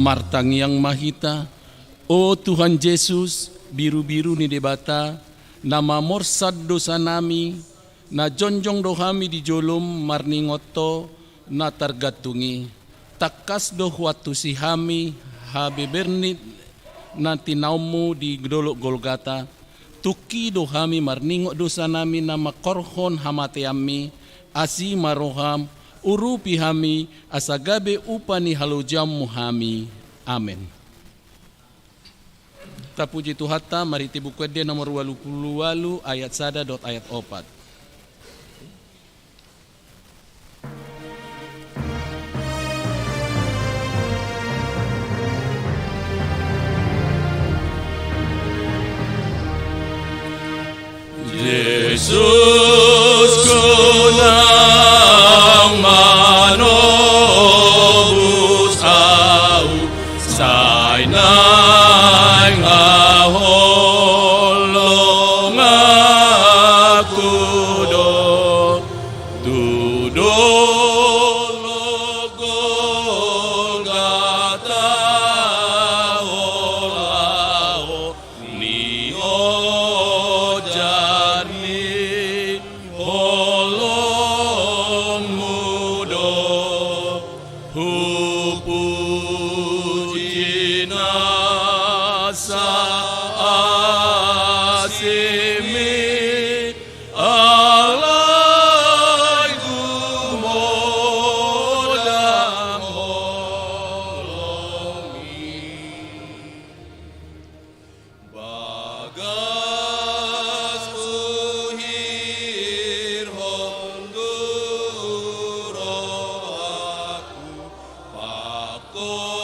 martang yang mahita, o Tuhan Yesus, biru-biru ni debata, nama morsad dosa nami, na jonjong dohami di jolom marningoto, na targatungi, takas doh watu si hami, habebernit, na tinaumu di dolok Golgata, tuki dohami marningot dosa nami, na makorhon hamateami, asi maroham, urupi hami, asagabe upani halujam muhami. Amen. Tapuji Tuhata, mari tibu kuede nomor 88 ayat 1 dot ayat 4. Yesus kunang manobus au sai nai ngaholong aku do Golgata olao ni ojani holong mudo hupuji nasa asimi alai gumodang holongi bagas uhir honduro aku pakokomi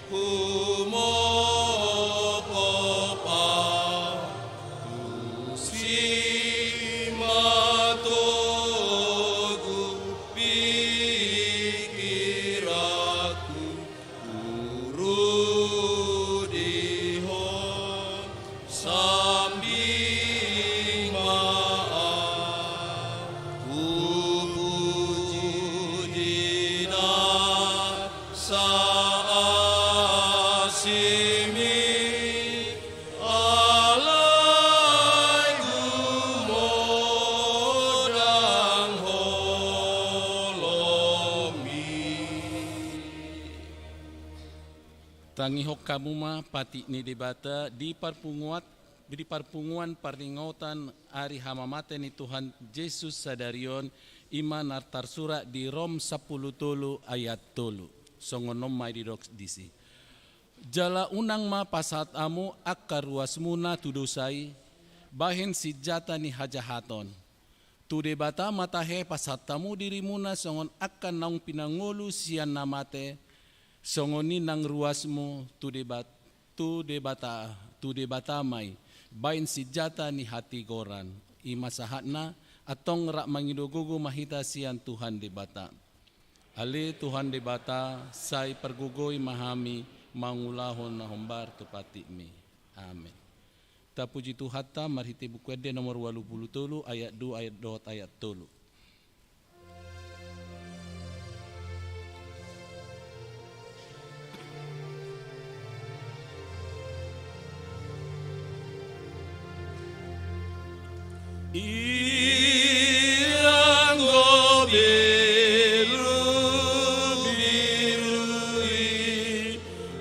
humokopa usimatogu pikiraku urudiho sambing maaf upujudina saasimi alai gumodang holomi. Tangi hok kamu ma pati ni debata di parpunguan paringautan ari hamamate ni Tuhan Yesus sadarion iman artar surat di Rom 10 tolu ayat tolu. Songonom mai di dok disi. Jala unang ma pasat amu akar ruasmuna tudosai bahen si jata ni hajahaton. Tu debata matahe pasat tamu dirimuna songon akan naung pinangolu sian namate songoni nang ruasmu tu debata mai bain si jata ni hati goran ima sahatna atong rak mangidogogo mahita sian Tuhan debata. Ale Tuhan debata sai pergugoi mahami mangulahon na hombar tupati mi. Amen. Tapuji Tuhata marhiti bukuede nomor 83 ayat 2 ayat 2 ayat 3. Irang gobiru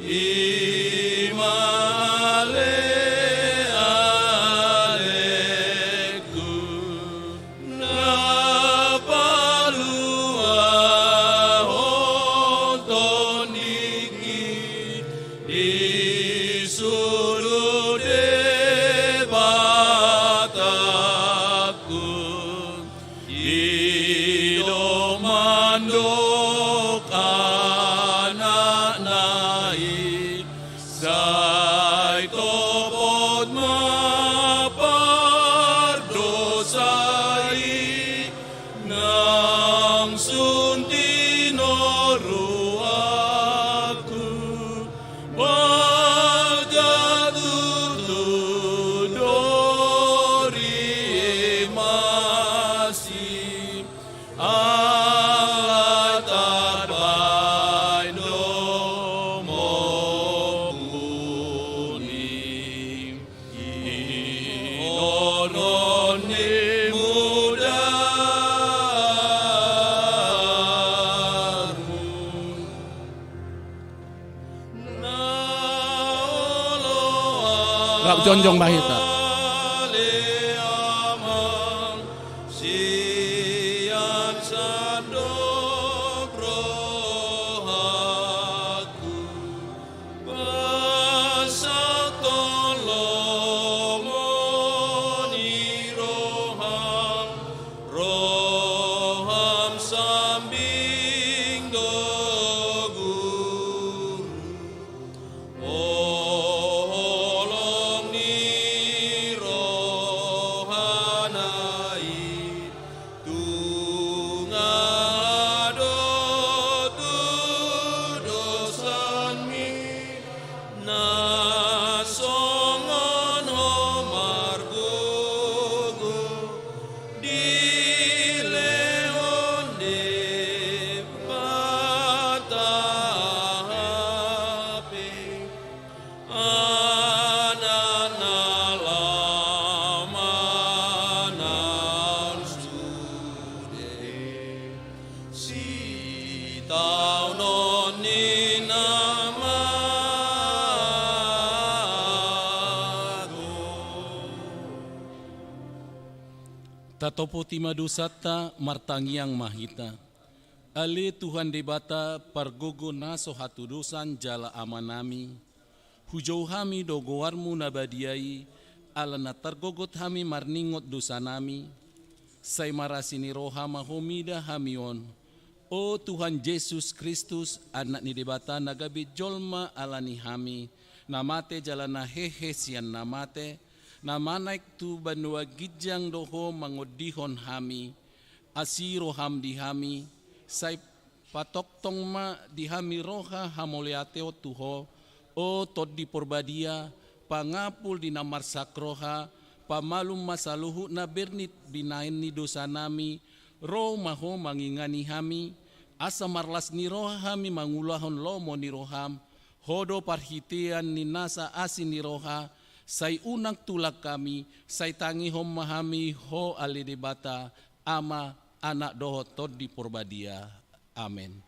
imale aleku napalua hontoniki disuruh debataku Roni mudarmu Rap jonjong bahita. Sian sadok rohaku Pasal tolomoni roham sambing dogu Olong ni rohanai tungado tu dosan mi na songon homar gugu di leon de patahape ananalaman sude si tau noni namago Tatopo tima dosata martangiang mahita. Ale Tuhan debata pargogo naso hatu dosan jala amanami. Hujau hami dogowarmu nabadiai, ala na targogot hami marningot dosanami. Say marasini roha mahomida hamion. O Tuhan Yesus Kristus, anak ni debata nagabi jolma alani hami. Namate jalana hehe sian namate. Namanaik tu banua gijang doho mangodihon hami. Asiro ham di hami. Say patok tong ma di hami roha hamoleateo tuho. O tod di porbadia, pangapul di namar sakroha, pamalum masaluhu na bernit binain ni dosa nami, roh maho mangingani hami, asa marlas ni roha hami mangulahon lomo ni roham, hodo parhitian ni nasa asin ni roha, say unang tulak kami, say tangi hom mahami ho alidebata, ama anak doho tod di porbadia. Amen.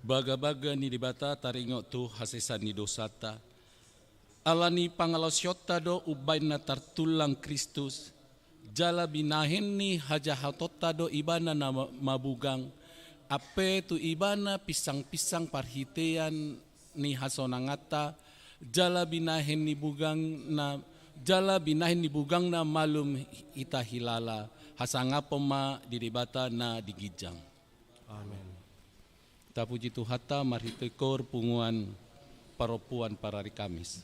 Baga-baga ni dibata taringo tu hasesan ni dosata. Alani pangalasyota do ubay na tartulang Kristus. Jala binahin ni hajahatota do ibana na mabugang. Ape tu ibana pisang-pisang parhitean ni hasonangata. Jala binahin ni bugang na malum ita hilala. Hasangapo ma di dibata na digijang. Amen. Ta puji Tuhata marhitekor punguan paropuan parari Kamis.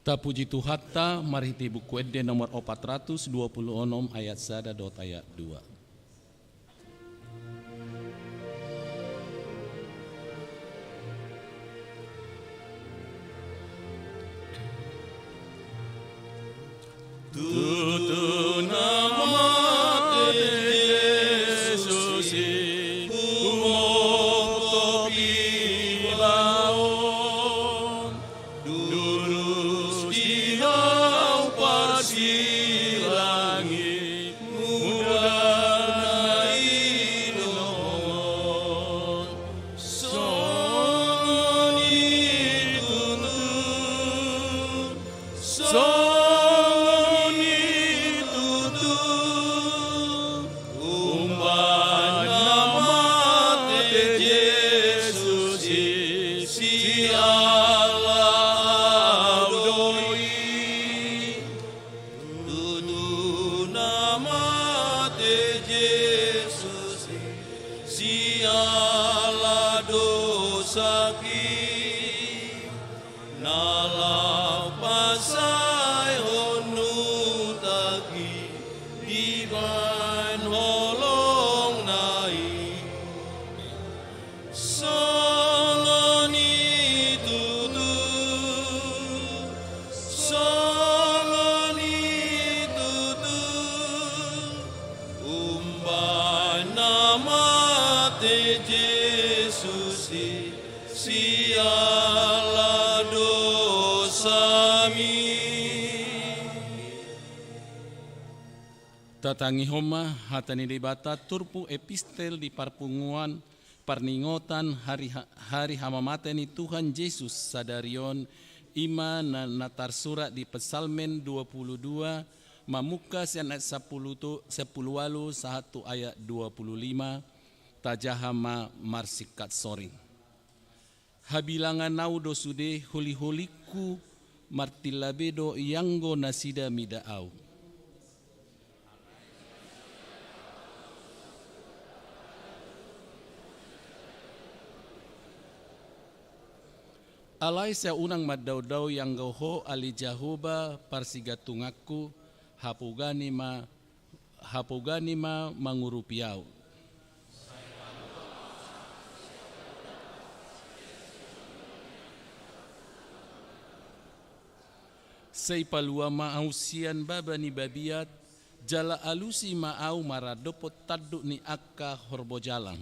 Ta puji Tuhan ta mariti buku ede nomor 426 ayat 1 dot ayat 2. Tutu nama Yesus umoko pilaon durus dihau parsilangi mudana inon songoni tutu Tatangi homa hatani debata turpu epistel di parpunguan parningotan hari hamamateni Tuhan Yesus sadarion ima natar surat di Psalmen 22 mamuka ayat 10 walu 1 ayat 25 tajahama marsikat soring. Habilangan nau dosude huli-huliku martilabedo yanggo nasida midaau. Alai sa unang maddaw-daw yang gauho ali Jahoba parsigatungaku hapugani ma mangurupiaw. Say palua maausian baba ni babiat jala alusi maau maradopot taddu ni akka horbojalang.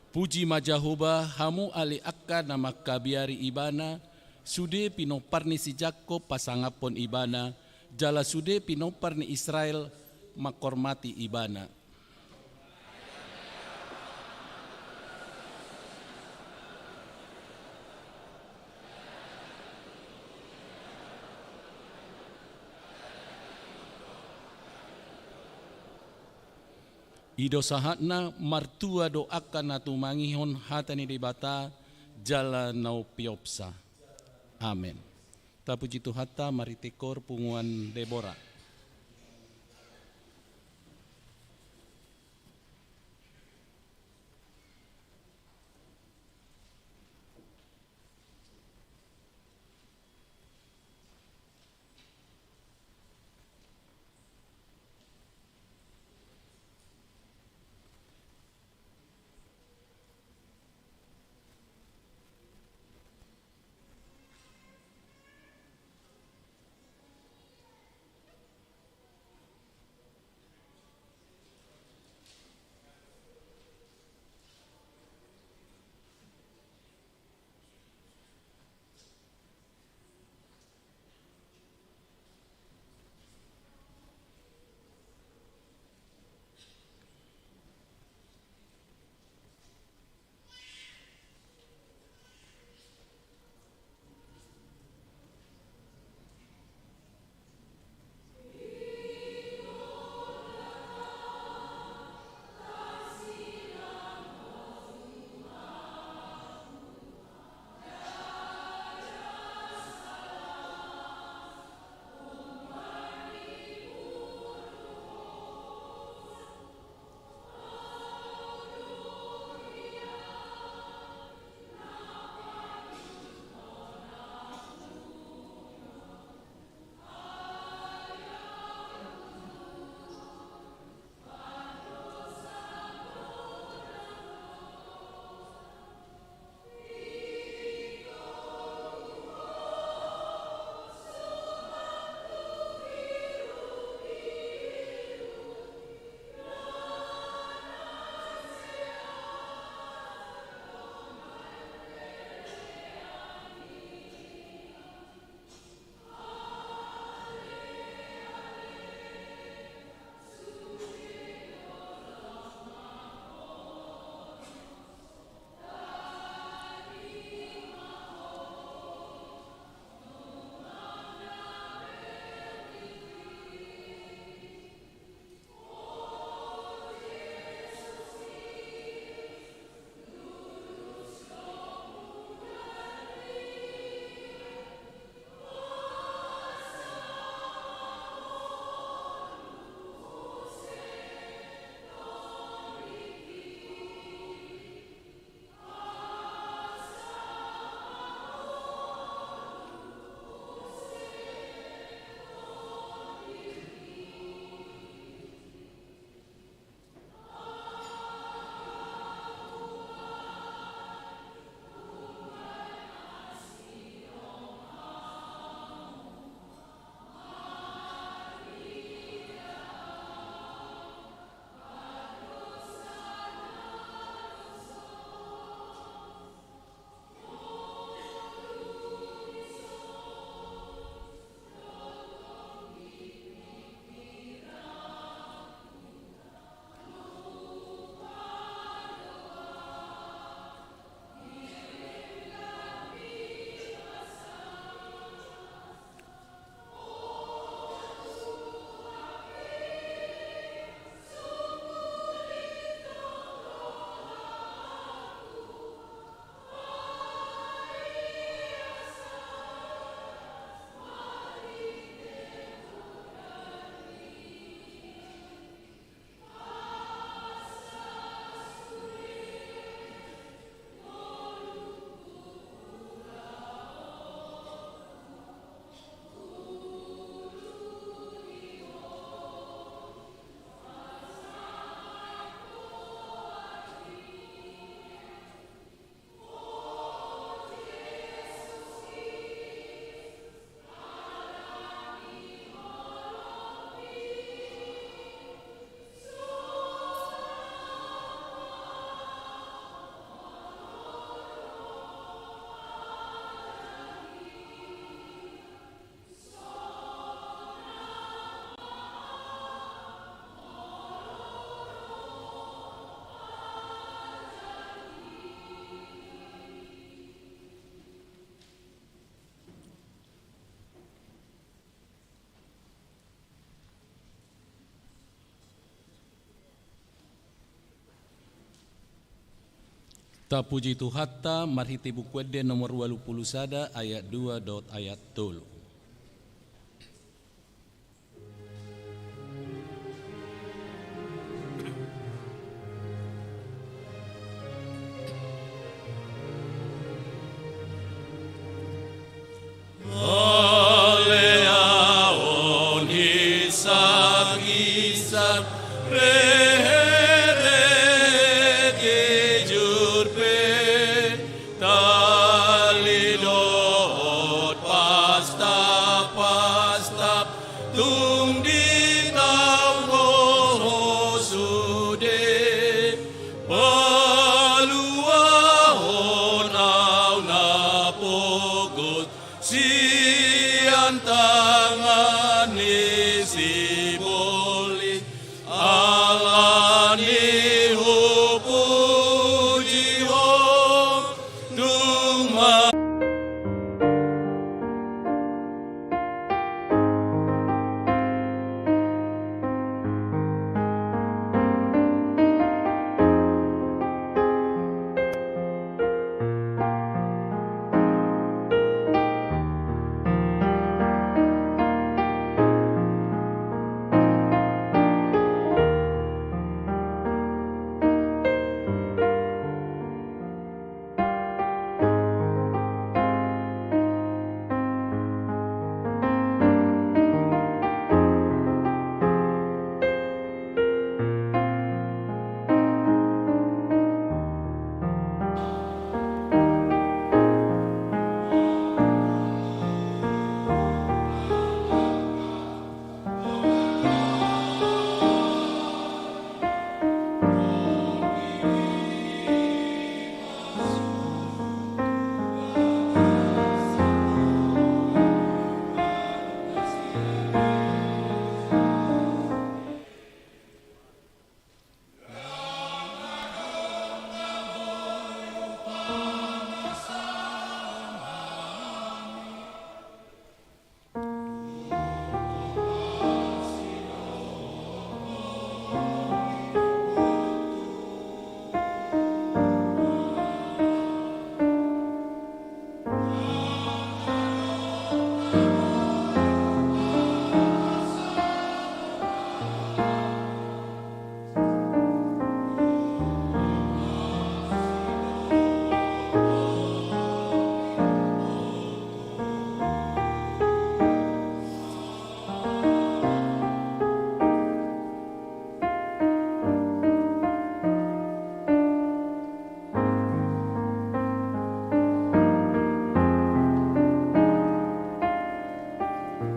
Puji majahoba hamu ali akka nama kabiari ibana sude pinopar ni si Jakob pasangapon ibana jala sude pinopar ni Israel makormati ibana. Ido sahatna martua doakan natu mangihon hatani debata jala nau piopsa. Amin. Ta puji Tuhan ta mari tekor punguan Deborah. Ta puji Tuhatta marhiti buku ede nomor 21 ayat 2 dot ayat tolu. Aleaon hisag-hisag rehere kejurpe talidot pasta-pasta tung di tanggo sude paluahon au napogot sian tangan ni si boli alani hupuji hom duma.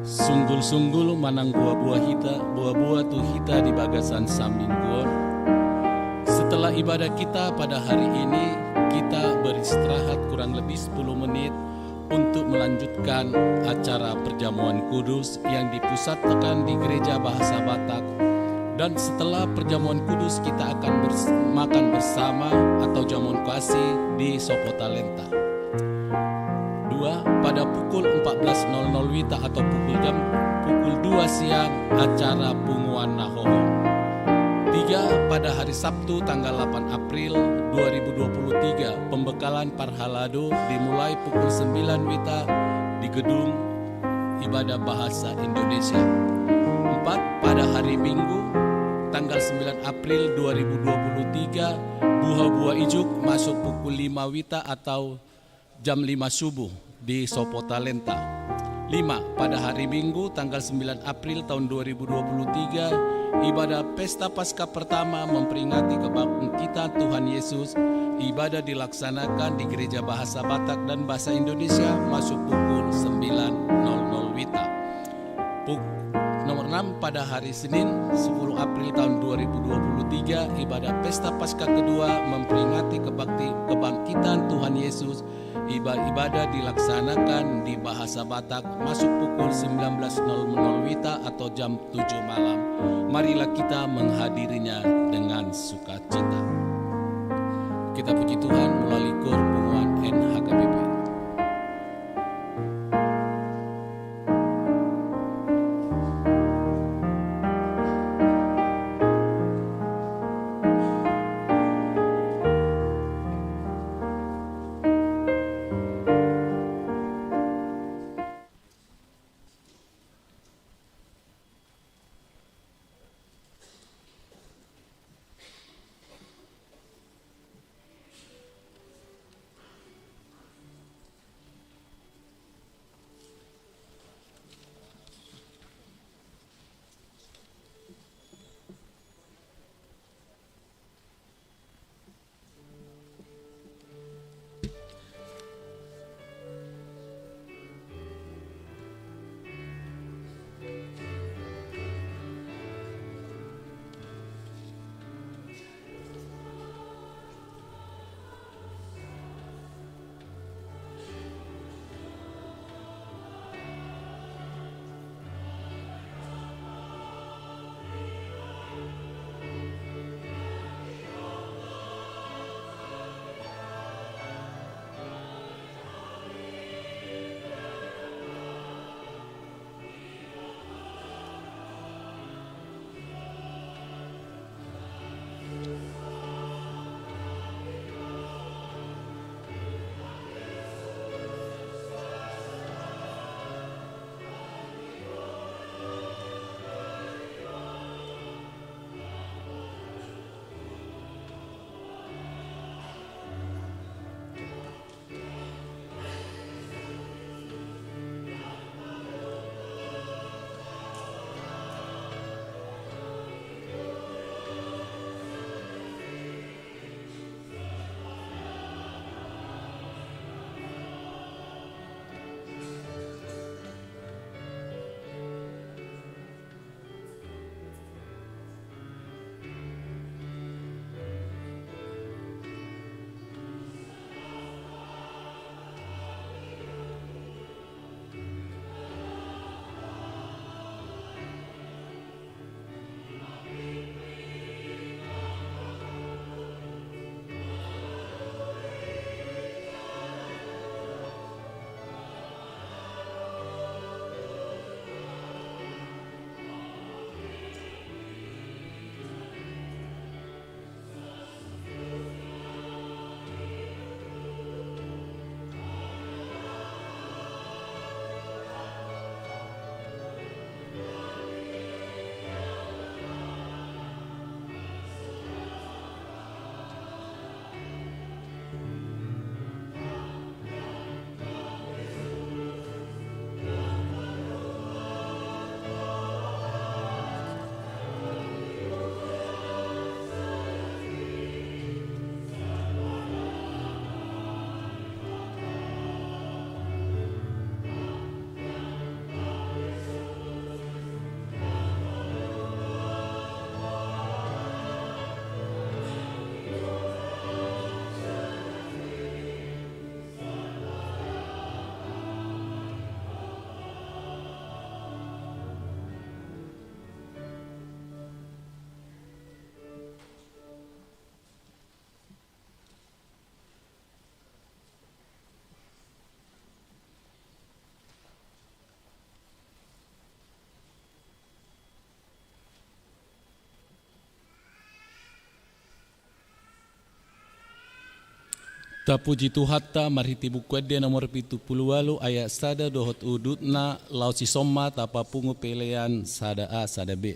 Sunggul-sunggul manang buah-buah tu hita di bagasan samingguan. Setelah ibadah kita pada hari ini, kita beristirahat kurang lebih 10 menit untuk melanjutkan acara perjamuan kudus yang dipusatkan di Gereja Bahasa Batak. Dan setelah perjamuan kudus kita akan makan bersama atau jamuan kasih di Sopotalenta. Pada pukul 14.00 Wita atau pukul 2 siang acara punguan Nahoho. 3 pada hari Sabtu tanggal 8 April 2023 pembekalan Parhalado dimulai pukul 9 Wita di gedung ibadah bahasa Indonesia. 4 pada hari Minggu tanggal 9 April 2023 buah-buah ijuk masuk pukul 5 Wita atau jam 5 subuh di Sopotalenta. 5 pada hari Minggu tanggal 9 April tahun 2023 ibadah pesta Paskah pertama memperingati kebangkitan Tuhan Yesus. Ibadah dilaksanakan di Gereja Bahasa Batak dan Bahasa Indonesia masuk pukul 9.00 Wita. Nomor 6 pada hari Senin 10 April tahun 2023 ibadah pesta Paskah kedua memperingati kebangkitan Tuhan Yesus. Ibadah dilaksanakan di Bahasa Batak masuk pukul 19.00 Wita atau jam 7 malam. Marilah kita menghadirinya dengan sukacita. Kita puji Tuhan melalui KOR Punguan NHKBP. Tapuji Tuhatta marhiti buku dia nomor 78 ayat sada dohot udutna lau si somma tapa pungu pelean sada A sada B.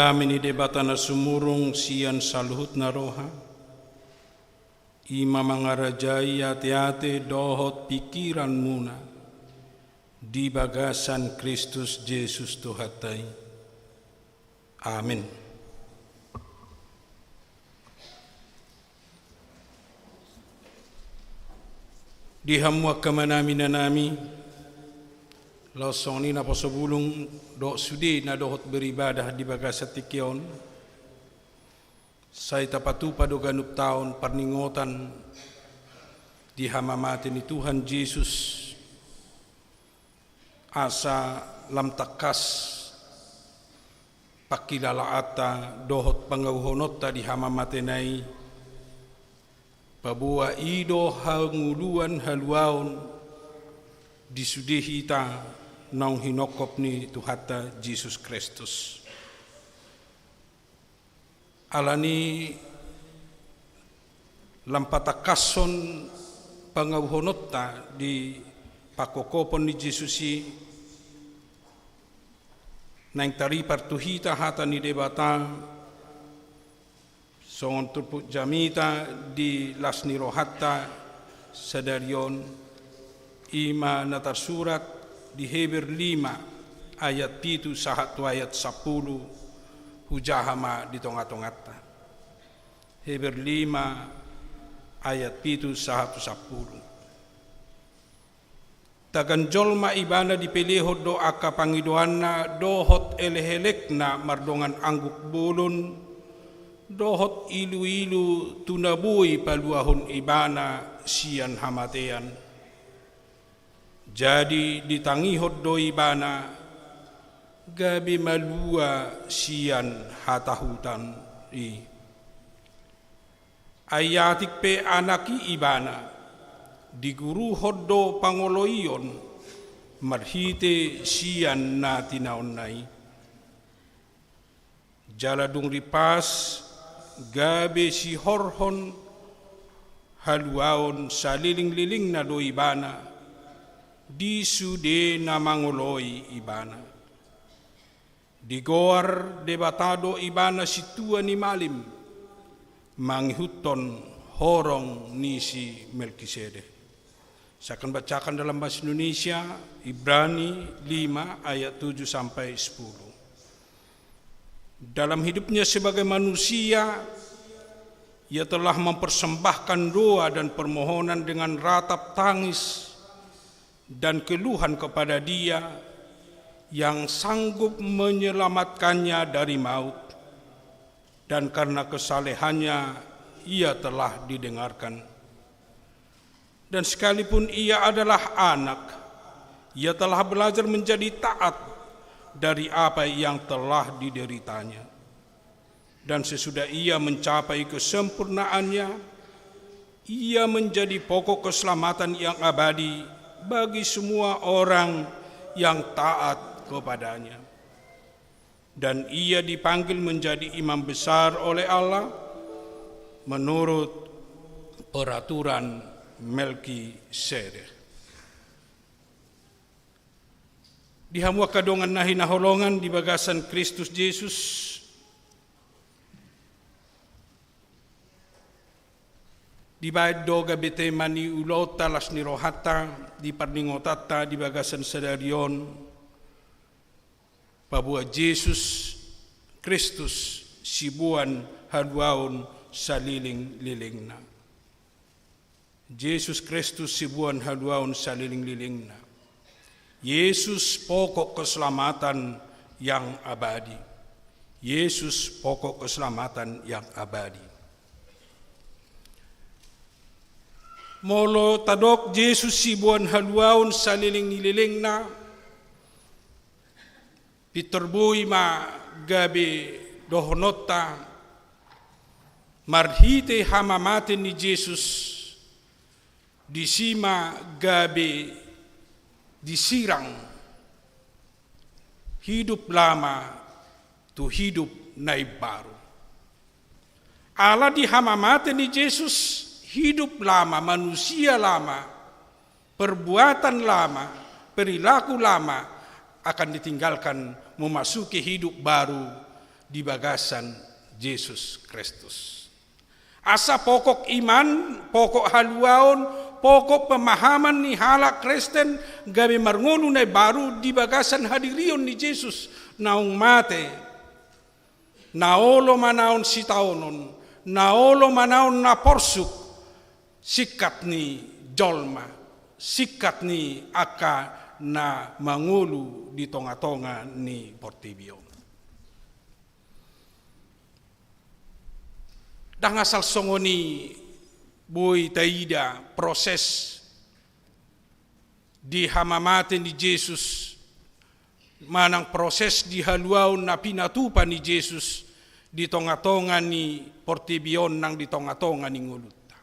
damini debatana sumurung sian saluhut naroha. Ima mangarajai ate-ate dohot pikiran muna di bagasan Kristus Yesus Tuhatai. Amin. Di hamwa kamanami nanami losong ni na pasobulong do sudi na dohot beribadah di bagasa tikion say tapatupa do ganup taon parningotan di hamamati ni Tuhan Yesus asa lamtakas pakilalaata dohot pangauhonota di hamamati nai pabua ido hanguluan haluaon disudihi ita nang hinokop ni Tuhata Yesus Kristus. Alani lampatakason pangauhonota di pakokopon ni Yesusi nang tari partuhita hata ni debata songon turpuk jamita di lasni rohatta sadarion ima natar surat di Heber 5 ayat 7 sahatu ayat 10 hujahama di tonga-tongata. Heber 5 ayat 7 sahatu 10. Taganjol ma ibana dipilihod do aka pangidoanna dohot elehelekna mardongan angguk bulun dohot ilu-ilu tunabui paluahun ibana sian hamatean. Jadi ditangihot do ibana gabi malua sian hatahutan i. Ayatik pe anaki ibana diguru hoddo pangoloion marhite sian na tinaon nai. Jaladung ripas gabe si horhon haluaon saliling-liling na do ibana di sude na mangoloi ibana. Digoar debatado ibana si tua ni malim manghuton horong ni si Melkisedek. Saya akan bacakan dalam bahasa Indonesia Ibrani 5 ayat 7 sampai 10. Dalam hidupnya sebagai manusia, ia telah mempersembahkan doa dan permohonan dengan ratap tangis dan keluhan kepada Dia yang sanggup menyelamatkannya dari maut, dan karena kesalehannya ia telah didengarkan. Dan sekalipun ia adalah anak, ia telah belajar menjadi taat dari apa yang telah dideritanya. Dan sesudah ia mencapai kesempurnaannya, ia menjadi pokok keselamatan yang abadi bagi semua orang yang taat kepadanya. Dan ia dipanggil menjadi imam besar oleh Allah menurut peraturan Melkisedek. Dihamua kadongan nahi naholongan di bagasan Kristus Yesus di baid doga bete mani ulota lasni rohata di parningotata di bagasan sadarion pabua Yesus Kristus sibuan haduaun saliling-lilingna. Yesus Kristus sibuan haduaun saliling-lilingna. Yesus pokok keselamatan yang abadi. Yesus pokok keselamatan yang abadi. Molo tadok Yesus sibuan haluaun saliling-lilingna piterbui ma gabe dohonota marhite hamamate ni Yesus disima gabe disirang hidup lama tu hidup nai baru. Allah di hamamate ni Yesus hidup lama, manusia lama, perbuatan lama, perilaku lama akan ditinggalkan memasuki hidup baru di bagasan Yesus Kristus. Asa pokok iman, pokok haluaon, pokok pemahaman ni halak Kristen gabe marngonu na baru di bagasan hadirion ni Yesus naung mate, naolo manaon sitaonon, naolo manaon na porsuk, sikat ni jolma, sikat ni aka na mangulu di tonga-tonga ni Portibio. Dang asal songoni boy taida proses di hamamate ni Jesus, manang proses di haluaon na pinatupa ni Jesus di tonga-tonga ni Portibion nang di tonga-tonga ni ngulutta.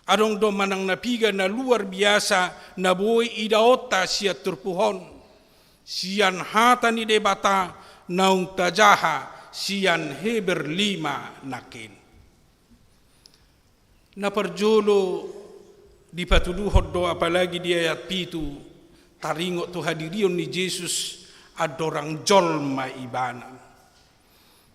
Adong do manang napiga na luar biasa na boy idaota siya turpuhon, siyan hata ni debata naung tajaha siyan Heber 5 nakin. Naparjolo di patuduhod do apalagi di ayat 7 taringo tu hadirion ni Jesus adorang jolma ibana.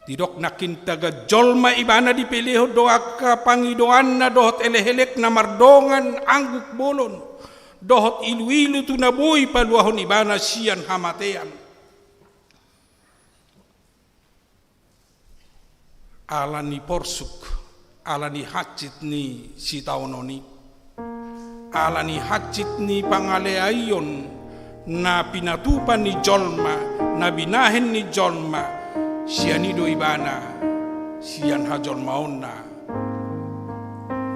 Didok nakin taga jolma ibana dipiliho doa ka pangidoan na dohot elehelek na mardongan angguk bolon. Dohot ilu-ilu tu nabuy paluahon ibana siyan hamatean. Ala ni porsuk, ala ni hacit ni sitaononi, ala ni hacit ni pangaleayon na pinatupan ni jolma, na binahin ni jolma, sianido ibana, siyan ha jolmaon na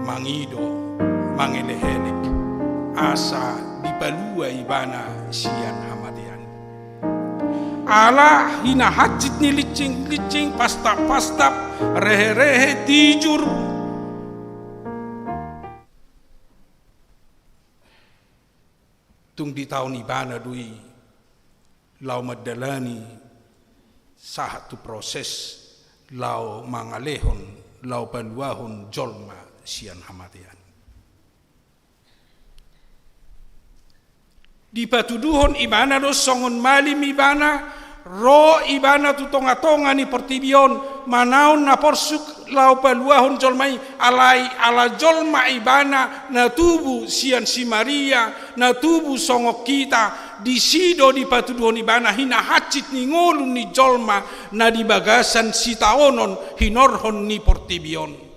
mangido, mangelehelik, asa dipalua ibana siyan hamadean. Ala hinahacit ni licing-licing, pastap-pastap, rehe-rehe, tijur. Tung di tahun ibana dui, lau madalani satu proses, lau mangalehon, lau paluahon jolma sian hamatian. Di patuduhon ibana do songon malim ibana, ro ibana tu tonga-tonga ni Portibion, manaon na porsuk lau paluahon jolmai, alai ala jolma ibana na tubu sian si Maria, na tubu songok kita, di sido di patuduhon ibana hina hacit ni ngolun ni jolma, na di bagasan si taonon hinorhon ni Portibion.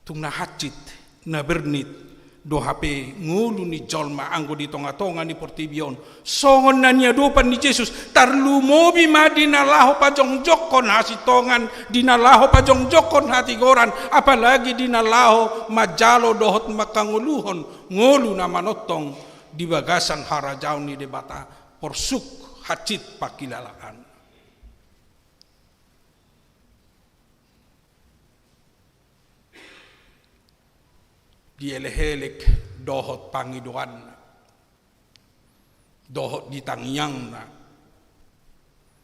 Tung na hacit na bernit do hape ngulu ni jolma anggo di tonga-tonga ni Portibion songon na niya dopan ni Jesus tarlumobi ma dinalaho pajong jokon hasitongan, dinalaho pajong jokon hatigoran, apalagi dinalaho majalo dohot makanguluhon ngulu na manotong di bagasan harajaw ni debata porsuk hacit pakilalaan. Dielehelek dohot pangidoan na, dohot ditangyang na,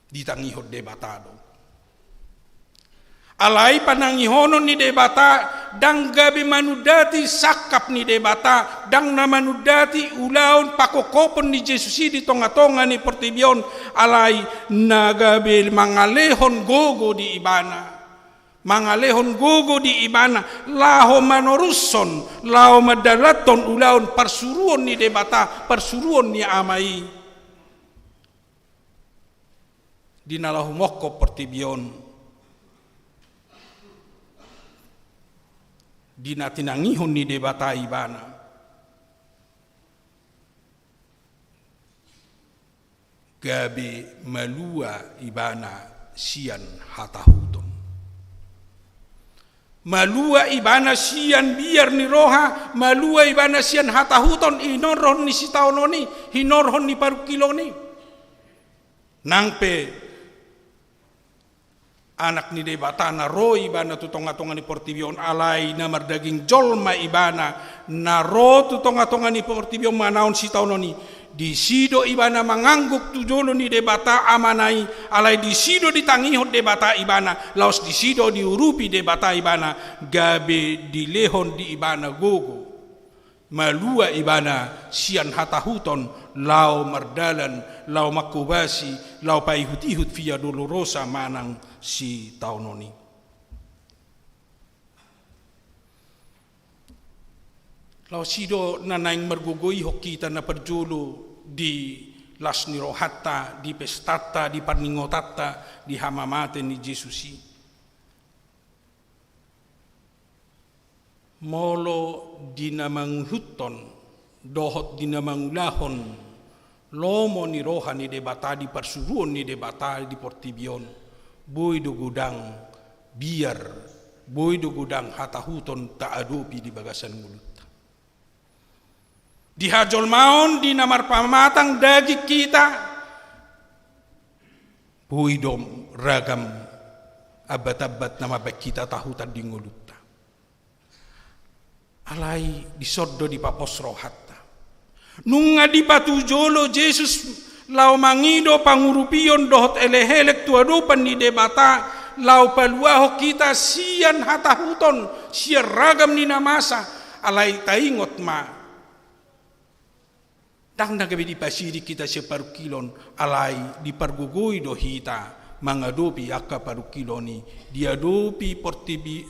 ditangihot debatado. Alay panangihonon ni debata, dang gabi manudati sakap ni debata, dang na manudati ulaon pakokopon ni Jesus di tonga-tonga ni Portibion, alay nagabi mangalehon gogo di ibana. Mangalehon gogo di ibana, laho manoruson, laho madalaton ulaon parsuruon ni debata, parsuruon ni amai. Dinalahu mokko Portibion, dinatinangihon ni debata ibana. Gabi malua ibana sian hatahuton. Malua ibana sian biar ni roha, malua ibana sian hatahuton, hinorhon ni sitaononi, hinorhon ni parukiloni. Nangpe anak ni debata na ro ibana tu tonga-tonga ni Portibion alai na mardaging jolma ibana na ro tu tonga-tonga ni Portibion manaon sitaononi. Di sido ibana mangangguk tujolo ni debata amanai, alai di sido ditangihot debata ibana, laos di sido diurupi debata ibana, gabe dilehon di ibana gogo. malua ibana sian hatahuton lau mardalan lau makubasi lau paihut-ihut via dolorosa manang si taunoni. Lau sido nanaing margugoi hokita na perjulu di lasni rohata, di pestata, di parningotata, di hamamate ni Jesusi. Molo dinamanghuton, dohot dinamangulahon, lomo ni roha ni debata di persuruan ni debata di portibion, boy do gudang biar, boy do gudang hatahuton tak adopi di bagasan mulut. Di hajol maon di namar pamatang dagi kita puidom ragam abat-abat nama baik kita tahu tadi ngulutta alai disoddo di papos rohatta nunga di batu jolo Jesus lau mangido pangurupion dohot elehelek tuadupan di debata lau paluaho kita sian hatahuton sian ragam ni namasa alai taingot ma dang nagabi di pasiri kita separuh kilon alai di pargugoi dohita mangadopi akka paruh kiloni diadopi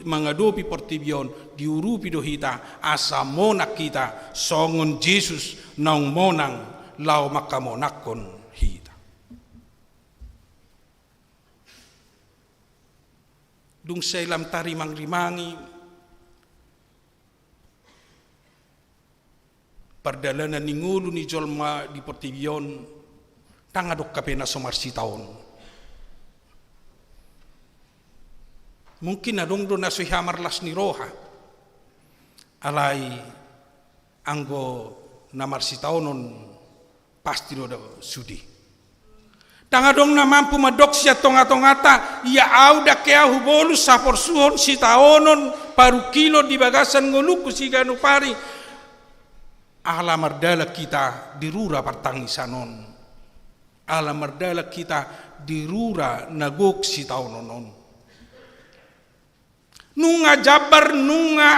mangadopi portibion diurupi dohita asa monak kita songon Jesus naung monang lau makamonakon hita. Dung selam tari mangrimangi perdalanan ni ngulu ni jolma di portibion tangadok kapena somarsi taon. Mungkin adong do nasoy hamar las ni roha alai anggo namarsi taonon pasti do sudi. Tangadong na mampu madok siya tonga-tongata ia auda kea hubolus sa porsuhon si taonon paru kilo di bagasan nguluku si ganu pari. Ala mardala kita dirura partangisanon. Ala mardala kita dirura nagok si taunonon. Nunga jabar nunga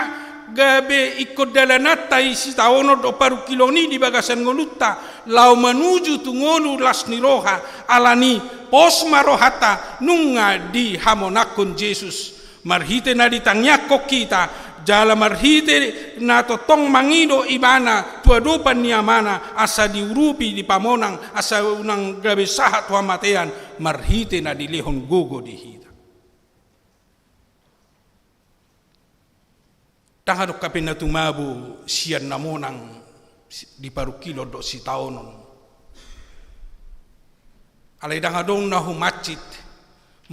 gabe ikut dalanatai si tauno do paru kiloni di bagasan ngolutta lau menuju tungolu lasni roha alani pos marohata nunga di hamonakon Jesus marhite na ditangyako kita jala marhite na totong mangido ibana tuadupan ni amana asa diurupi di pamonang asa unang gabe sahat wa matean marhite na dilehon gogo di hita. Tangadok kapin na tumabu siyan namonang di paru kilo do si taonon. Alay dangadong na humacit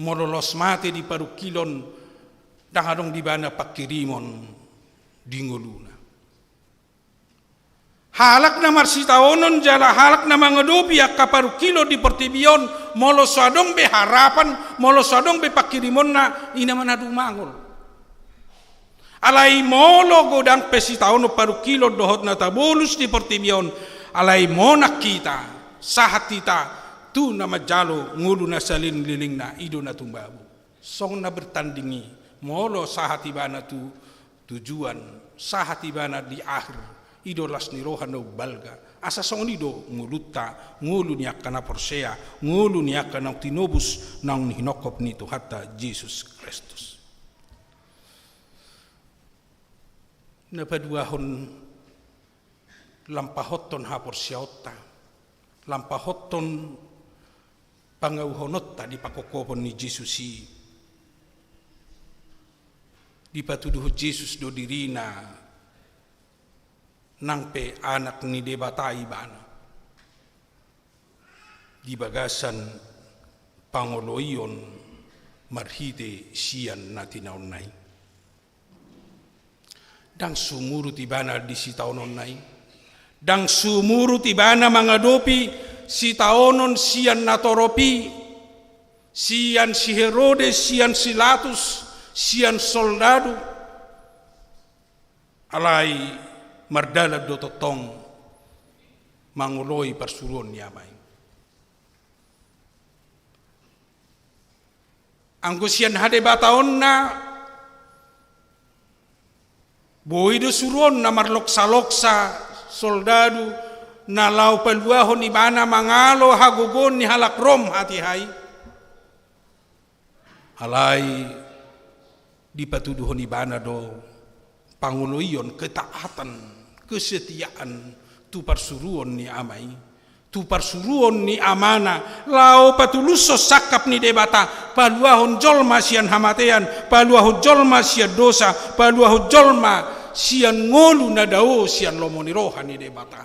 mololos mate di paru kilon dangadong di bana pakirimon dinguluna. Halak na marsitaonon jala halak na mangadopi akka paru kilo di portibion molo sadong be harapan molo sadong be pakirimon na ina manadumangol. Alai molo godang pesitaono paru kilo dohot na tabulus di portibion alai monak kita sahat kita tu na majalo ngulu na salin liling na ido na tumbabu. Song na bertandingi molo sahatibana tu tujuan sahatibana di akhir idolas ni rohan no balga asa song nido ngulutta ngulu ni akana porsea ngulu ni akana tinobus nang hinokop ni Tuhata Jesus Kristus. Napaduahon lampahoton ha porsiaota lampahoton pangauhonotta di pakokopon ni Jesusi dipatuduh Jesus do dirina nangpe anak ni debatai bana di bagasan pangoloion marhite sian natinaon nai dang sumuru tibana di sitaonon nai dang sumuru tibana mangadopi sitaonon sian natoropi sian si Herodes sian si Latus sian soldado alai mardala do totong manguloi persuruan niamai anggo sian hade bataonna Boido suruon na marloksa-loksa soldado na lau paluahon ibana mangalo hagugon ni halakrom hati hai. Alai dipatuduhon ibana do panguloion ketaatan, kesetiaan tu parsuruon ni amai, tu parsuruon ni amana, lau patuluso sakap ni debata, paluahon jolma sian hamatean, paluahon jolma sian dosa, paluahon jolma sian ngolu na dao sian lomoni rohan ni debata.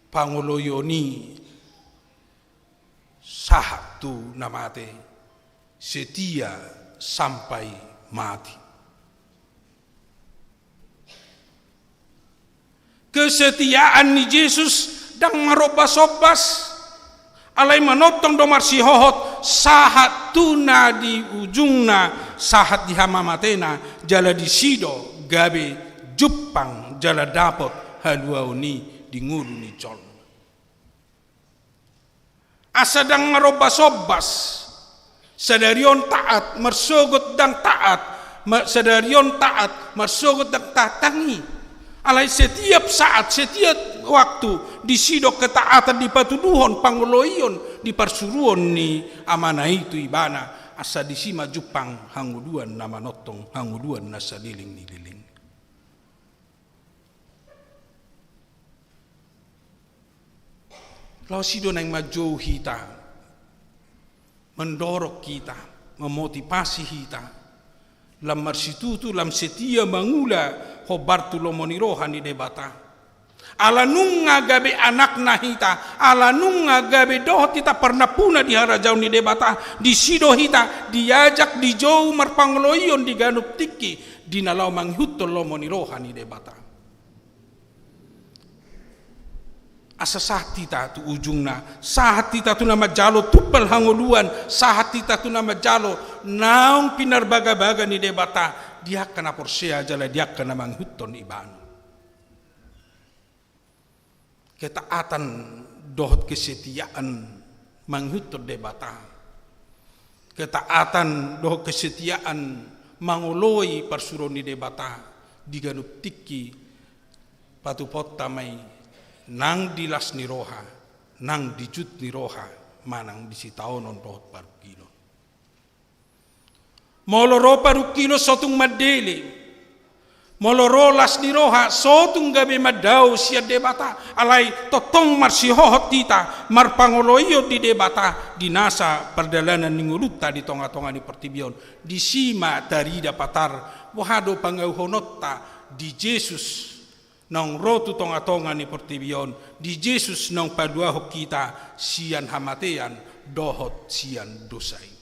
Panguloyoni sahat tu namate, setia sampai mati. Kesetiaan ni Yesus dang marobas-obas alai manotong domar si hohot sahat tuna di ujungna sahat di hamamatena jala di sido gabe jupang jala dapot haluauni di ngulu ni col. Asadang marobas-obas sadarion taat mersogot dang taat sadarion taat mersogot dang tatangi. Alai setiap saat, setiap waktu disidok ketaatan di patuduhon panguloion di parsuruon ni amanah itu ibana asa disima jupang hanguduan nama notong hanguduan nasa liling ni liling. Lau sido nang majou hita mendorok kita memotivasi kita lam marsitutu lam setia mangula hobar tu lomoni rohan di debata. Ala nunga gabe anak nahita, ala nunga gabe doh kita pernah puna di harajau ni debata, di sido hita diajak di jauh marpangloion di ganup tiki di nalau manghutol lomoni rohan di debata. Asa sahat kita tu ujungna, sahat kita tu nama jalo tupel hangoluan, sahat kita tu nama jalo naung pinar baga-baga ni debata. Dia kena porsea jala dia kena manghuton iban. Ketaatan dohot kesetiaan manghuton debata. Ketaatan dohot kesetiaan mangoloi parsuroni debata diganup tiki patupot tamai nang dilas ni roha nang dijut ni roha manang disitaonon dohot parukino. Moloro parukino sotung madele, moloro las ni roha sotung gabe madau sia debata alai totong marsihohot tita marpangoloyo di debata dinasa perdalanan ninguluta di tonga-tonga ni pertibion di sima tarida patar wahado pangauhonotta di Yesus nang rotu tonga-tonga ni pertibion di Yesus nang paduaho kita sian hamatean dohot sian dosai.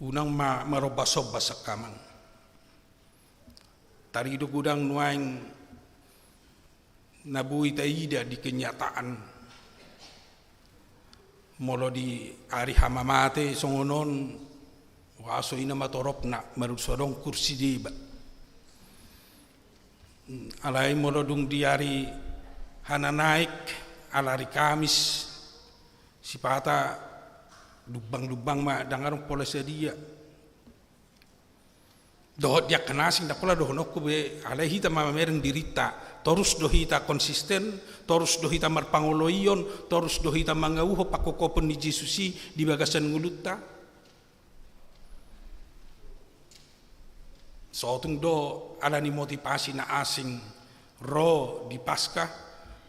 Unang marobas-obas sa kamang. Tarido gudang nuaing nabuhi taida di kenyataan. Molo di ari hamamate songonon waso ina matorop na marusodong kursi diba. Alai molo dung di ari hananaik alari Kamis sipata lubang-lubang ma dangarong pola sedia. Dohot dia kenasing da pola dohon okku be alai hita mamereng dirita terus dohita konsisten terus dohita marpangoloion terus dohita mangauho pakokopon ni Jesusi di bagasan ngulutta. Sotung do alani motivasi na asing ro di Paskah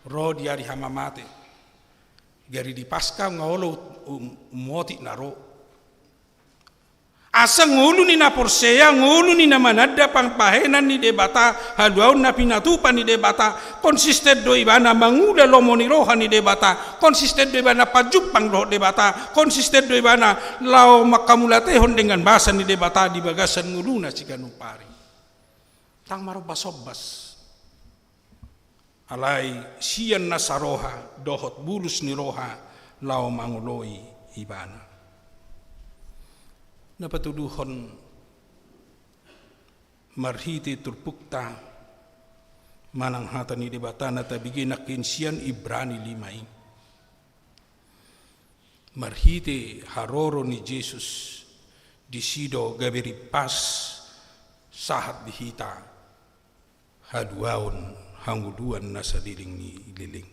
ro di hari hamamate. Gari di Paskah ngolo moti naro. Asa ngulu ni na porsea ngulu ni na manada pangpahenan ni debata haluaun na pinatupan ni debata konsisten do ibana mangula lomoni rohan ni debata konsisten do ibana pajupang roh debata konsisten do ibana lao makamulatehon dengan bahasa ni debata di bagasan nguluna siganupari tang marobas-obas alai sian nasaroha dohot bulus ni roha lao manguloi ibana. Napatuduhon marhiti turpukta manang hata ni debata na tabigin na kinsian Ibrani 5. marhite haroro ni Jesus di sido gabiri pas sahat dihita haduaon hanguduan na sa liling ni liling.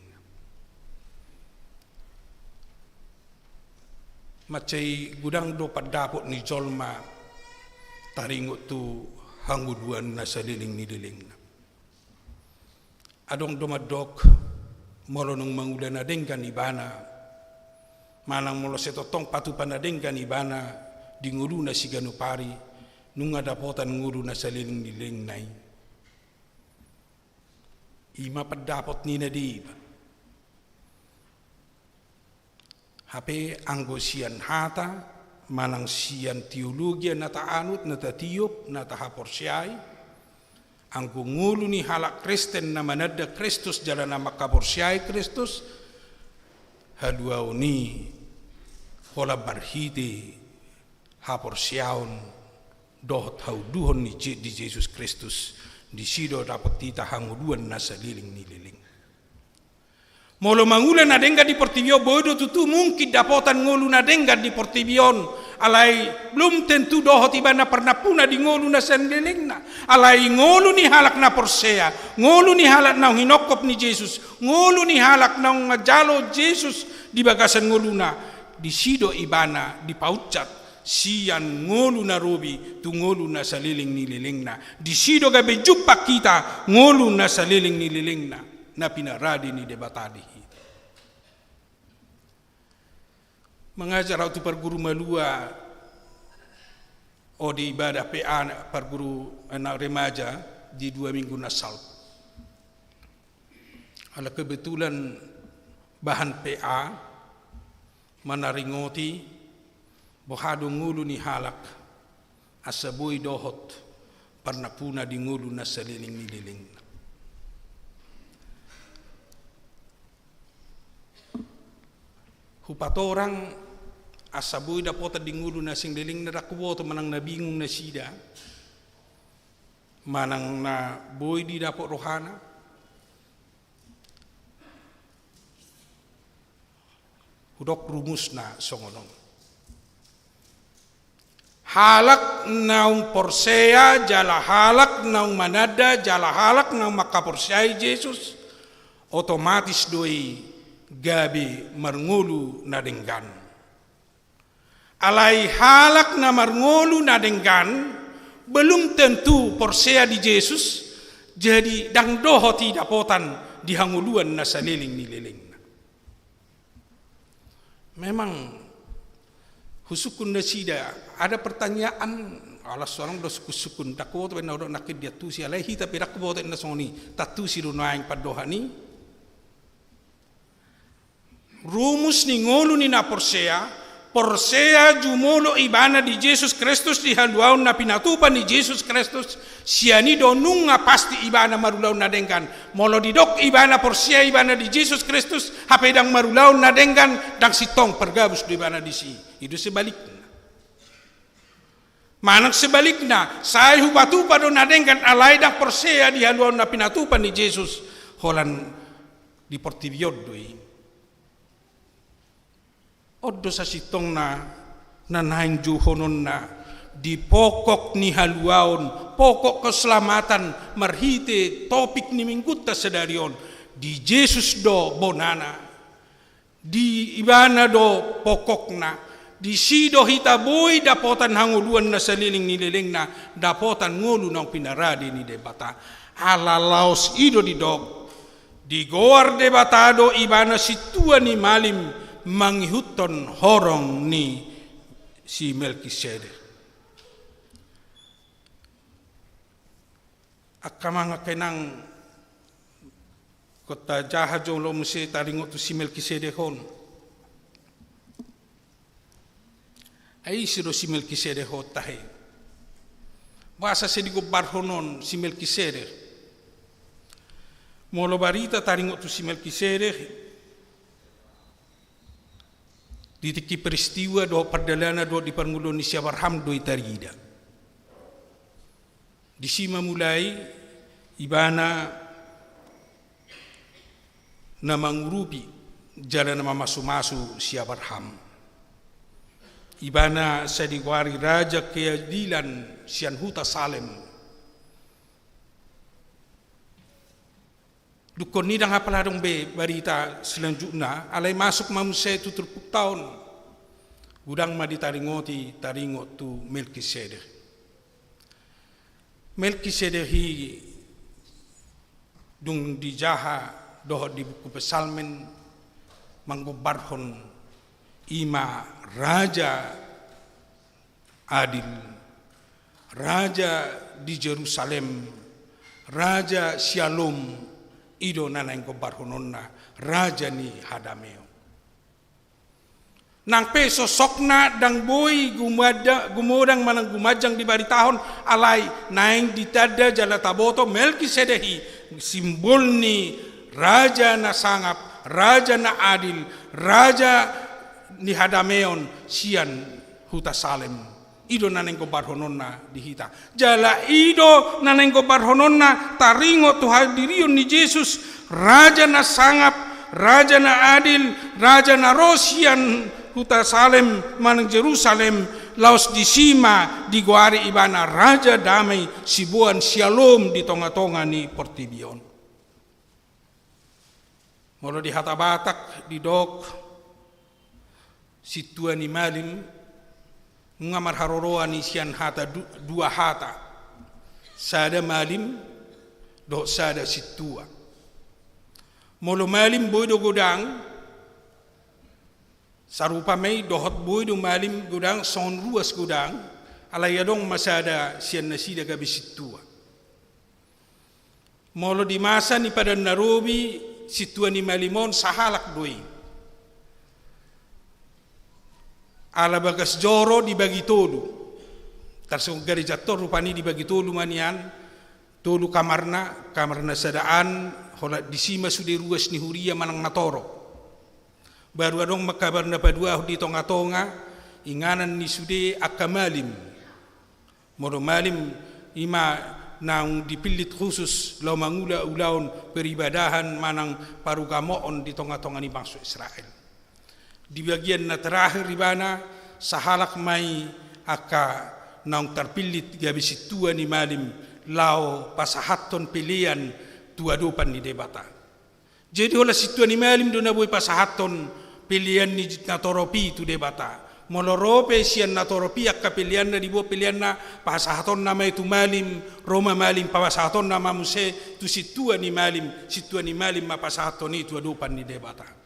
Macay gudang do padapot ni jolma taringot tu hanguduan na sa liling ni liling. Adong dumadok molo nung mangulan na din kanibana manang molo setotong patupan na din kanibana di ngulu na si ganupari nung adapotan ngulu na sa liling ni liling nai. Ima padapot ni na di hape anggo sian hata manang sian teologi na taanut na tatiop na tahaporsyay anggo ngulu ni halak Kristen na manada Kristus jalan na makaporsyay Kristus haluaw ni hola barhite haporsyaon dohot hauduhon ni di Jesus Kristus di sido dapat tita hanguduan na sa liling ni liling. Molo mangulan na dengga di Portibio bodo tutu mungkin dapotan ngulu na dengga di Portibion alay belum tentu dohot iba na pernah puna di ngulu na sendeling na alay ngulu ni halak na porsea ngulu ni halak na hinokop ni Jesus ngulu ni halak na ngajalo Jesus di bagasan ngulu na di sido ibana di paucat sian ngulu na robi tu ngulu na sa liling ni liling na di sido gabe jumpa kita ngulu na sa liling ni liling na pinaradi ni debatadi. Mengajar waktu perguru malua o di ibadah PA perguru anak remaja di 2 minggu nasal. Ala kebetulan bahan PA manaringoti bohado ngulu ni halak asaboy dohot parnapuna di ngulu na sa liling ni liling. Hupat orang asaboy dapota di ngulu na sing liling na rakuwoto manang nabingung na sida manang na boy di dapot rohana hudok rumus na songonong halak naung porsea jala halak naung manada jala halak naung makaporsea Jesus otomatis doi gabi marngulu na denggan alai halak na marngulu na denggan belum tentu porsea di Jesus jadi dang dohoti dapotan di hanguluan na sa liling ni liling. Memang husukun na sida ada pertanyaan alas orang dos kusukun takut ben orang nakid dia tu si alaihi tapi rakboten na soni tatu si runaing padohani rumus ni ngolu ni na porsea jumolo ibana di Jesus Kristus di haluaun na pinatupan ni Jesus Kristus siani donung nga pasti ibana marulaun na dengkan molo didok ibana porsea ibana di Jesus Kristus hapedang marulaun na dengkan dang sitong pergabus di ibana di si itu sebaliknya manang sebaliknya saya hupatupa do na dengkan alay dang porsea di haluaun na pinatupan ni Jesus holan di Portibiod doi Odo sa sitong na nanaing juhonon na di pokok ni haluaon, pokok keselamatan marhite topik ni mingguta sedarion di Jesus do bonana, di ibana do pokok na, di sido hitaboy dapotan hanguluan na saliling nililing na dapotan ngulu ng pinaradi ni debata alalaos ido di dog di goar debatado ibana situa ni malim manghuton horong ni si Melkisedek. Akamanga kenang kota jahajong lo mesti taringot tu si Melkisedek hon. Ai siro si Melkisedek hot tahe. Bahasa sedigo barhonon si Melkisedek. Molo barita taringot tu si Melkisedek ditiki peristiwa do perdalana do di perngulun ni Abraham do itarida. Di sima mulai ibana na mangurupi jalan nama masu-masu si Abraham. ibana sa digwari raja keadilan sian huta Salem. Dukon ni dang hapaladong be barita selanjutnya alay masuk mamuse tuturpuk tahun gudang ma ditaringoti taringot tu Melkisedek. Melkisedek hi dung dijaha dohot di buku Pesalmen manggubarhon ima raja adil, raja di Jerusalem, raja Shalom, ido nanang gobarhononna raja ni hadameo. Nang peso sokna dang boy gumodang manang gumajang di bari tahun alay naing ditada jala taboto Melkisedehi simbol ni raja na sangap, raja na adil, raja ni hadameon sian huta Salem. Ido naneng gobarhononna dihita. Jala ido naneng gobarhononna taringo tu hadirion ni Yesus raja na sangap, raja na adil, raja na rosian huta Salem manang Jerusalem laos disima di guari ibana raja damai sibuan Shalom di tonga-tonga ni Portibion. Molo di hata Batak di dok situa ni malim ngamar haroroa ni sian hata dua hata sada malim do sada situa. Molo malim boydo godang sarupa may dohot boydo malim godang son ruas godang alayadong masada sian nasida gabi situa. Molo di masa ni pada Nairobi situa ni malimon sahalak doi. Ala bagas joro dibagi tolu. Tarsong gari jatuh rupani dibagi tolu manian. Tolu kamarna sadaan hola disima sude ruas ni huria manang matoro. Baru adong makabar na padua di tonga-tonga inganan ni sude akamalim. Moro malim ima nang dipilit khusus lau mangula ulaun peribadahan manang parugamoon di tonga-tonga ni bangsa Israel. Di bagian na terakhir ribana sahalak mai aka nang terpilit gabi situa ni malim lau pasahaton pilihan tuadupan ni debata. Jadi olah situa ni malim do na boy pasahaton pilihan ni natoropi tu debata. Molorope sian natoropi akka pilihan na dibo pilihan na pasahaton nama itu malim Roma malim pasahaton nama muse tu situa ni malim mapasahaton itu tuadupan ni debata.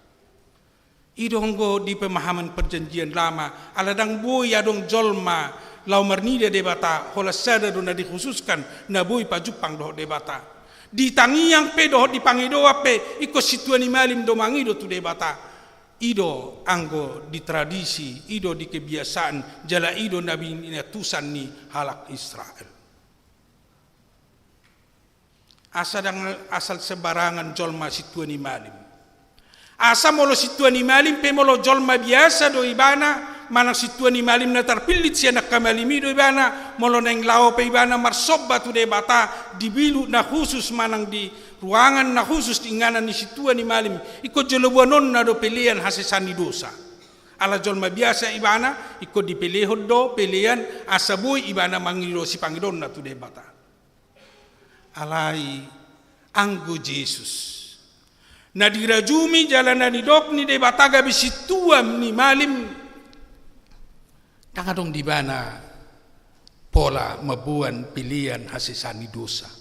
Idonggo di pemahaman perjanjian lama aladang boy adong jolma lau marnida debata hola sada do na dikhususkan na boy pa Jepang do debata di tangiang pe do di pangidoa pe iko situa ni malim do mangido tu debata ido anggo di tradisi ido di kebiasaan jala ido nabi inatusan ni halak Israel asal sebarangan jolma situa ni malim. Asa molo situa ni malim pe molo jolma biasa do ibana manang situa ni malim na terpilit siya nakamalimi do ibana molo neng lao pe ibana marsobba tu debata dibilu na khusus manang di ruangan na khusus inganan ni situa ni malim iko jolobuanon na do pilihan hasesani dosa ala jolma biasa ibana iko dipilihon do pilihan asaboy ibana mangiro si pangidon na tu debata alai anggo Yesus na dirajumi jalanan ni dok ni debata gabi situam ni malim tangadong di bana pola mabuan pilihan hasesani dosa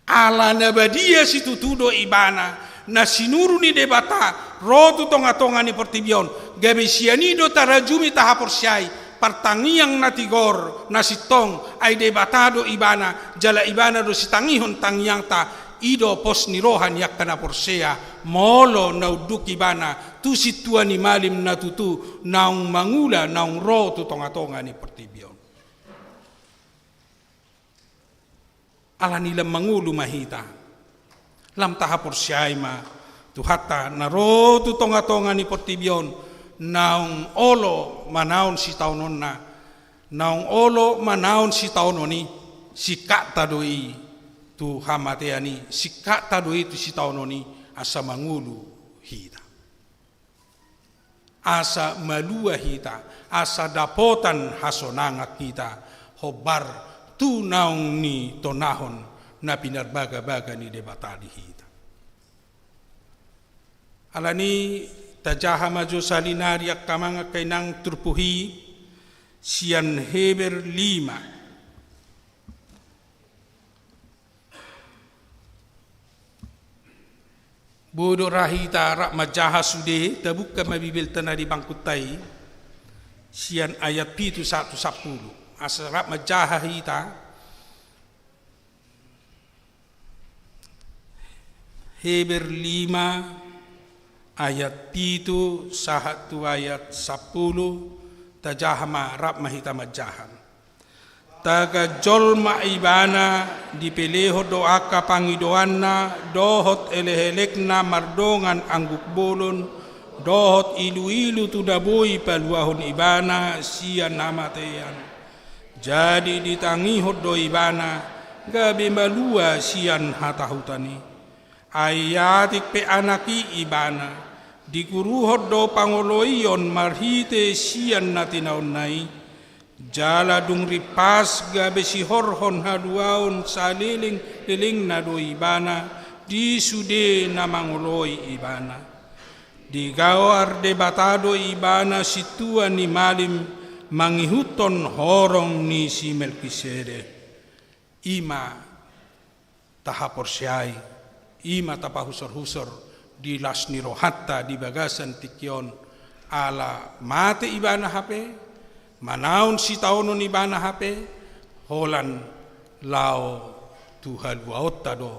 ala nabadia situtudo ibana na sinuru ni debata rotu tonga-tonga ni Portibion gabi sianido tarajumi tahapor syai partangiang natigor nasitong ay debatado ibana jala ibana do sitangihon tangiang ta ido pos ni rohan yak kana porsea molo na uduk ibana tu situa ni malim na tutu naung mangula naung ro tu tonga-tonga ni Portibion ala nila mangulu mahita lam taha porsiay ma tu hatta na ro tu tonga-tonga ni Portibion naung olo manaon si taunon na naung olo manaon si taunoni si kata doi tu hamateani sikata do itu si taunoni asa mangulu hita asa malua hita, asa dapotan hasonanga kita, hobar tu naung ni tonahon na pinarbaga-baga ni debatali hita. Alani tajaha maju salinariak kamanga kainang turpuhi sian Heber 5. Bodoh rahita rak majaha sude tabukka mabibil tanah di bangkutai sian ayat pitu 110 asa rak majaha hita Heber 5 ayat pitu 1 ayat 10 tajahama rak mahita majahan taga jolma ibana dipeleho doaka pangidoanna dohot elehelekna mardongan angguk bolon dohot ilu-ilu tudaboi paluahon ibana sian namatean jadi ditangihot do ibana gabe malua sian hatahutani ayatik pe anaki ibana dikuruhot do pangoloion marhite sian natinaon nai jala dung ripas gabe si horhon haduaon saliling liling na do ibana di sude na mangoloi ibana di gawar debatado ibana situa ni malim mangihuton horong ni si Melkisedek ima tahaporsyai ima tapahusor-husor di lasni rohatta di bagasan tikion ala mate ibana hape manaun si taonon ibana hape holan lao Tuhan buaotado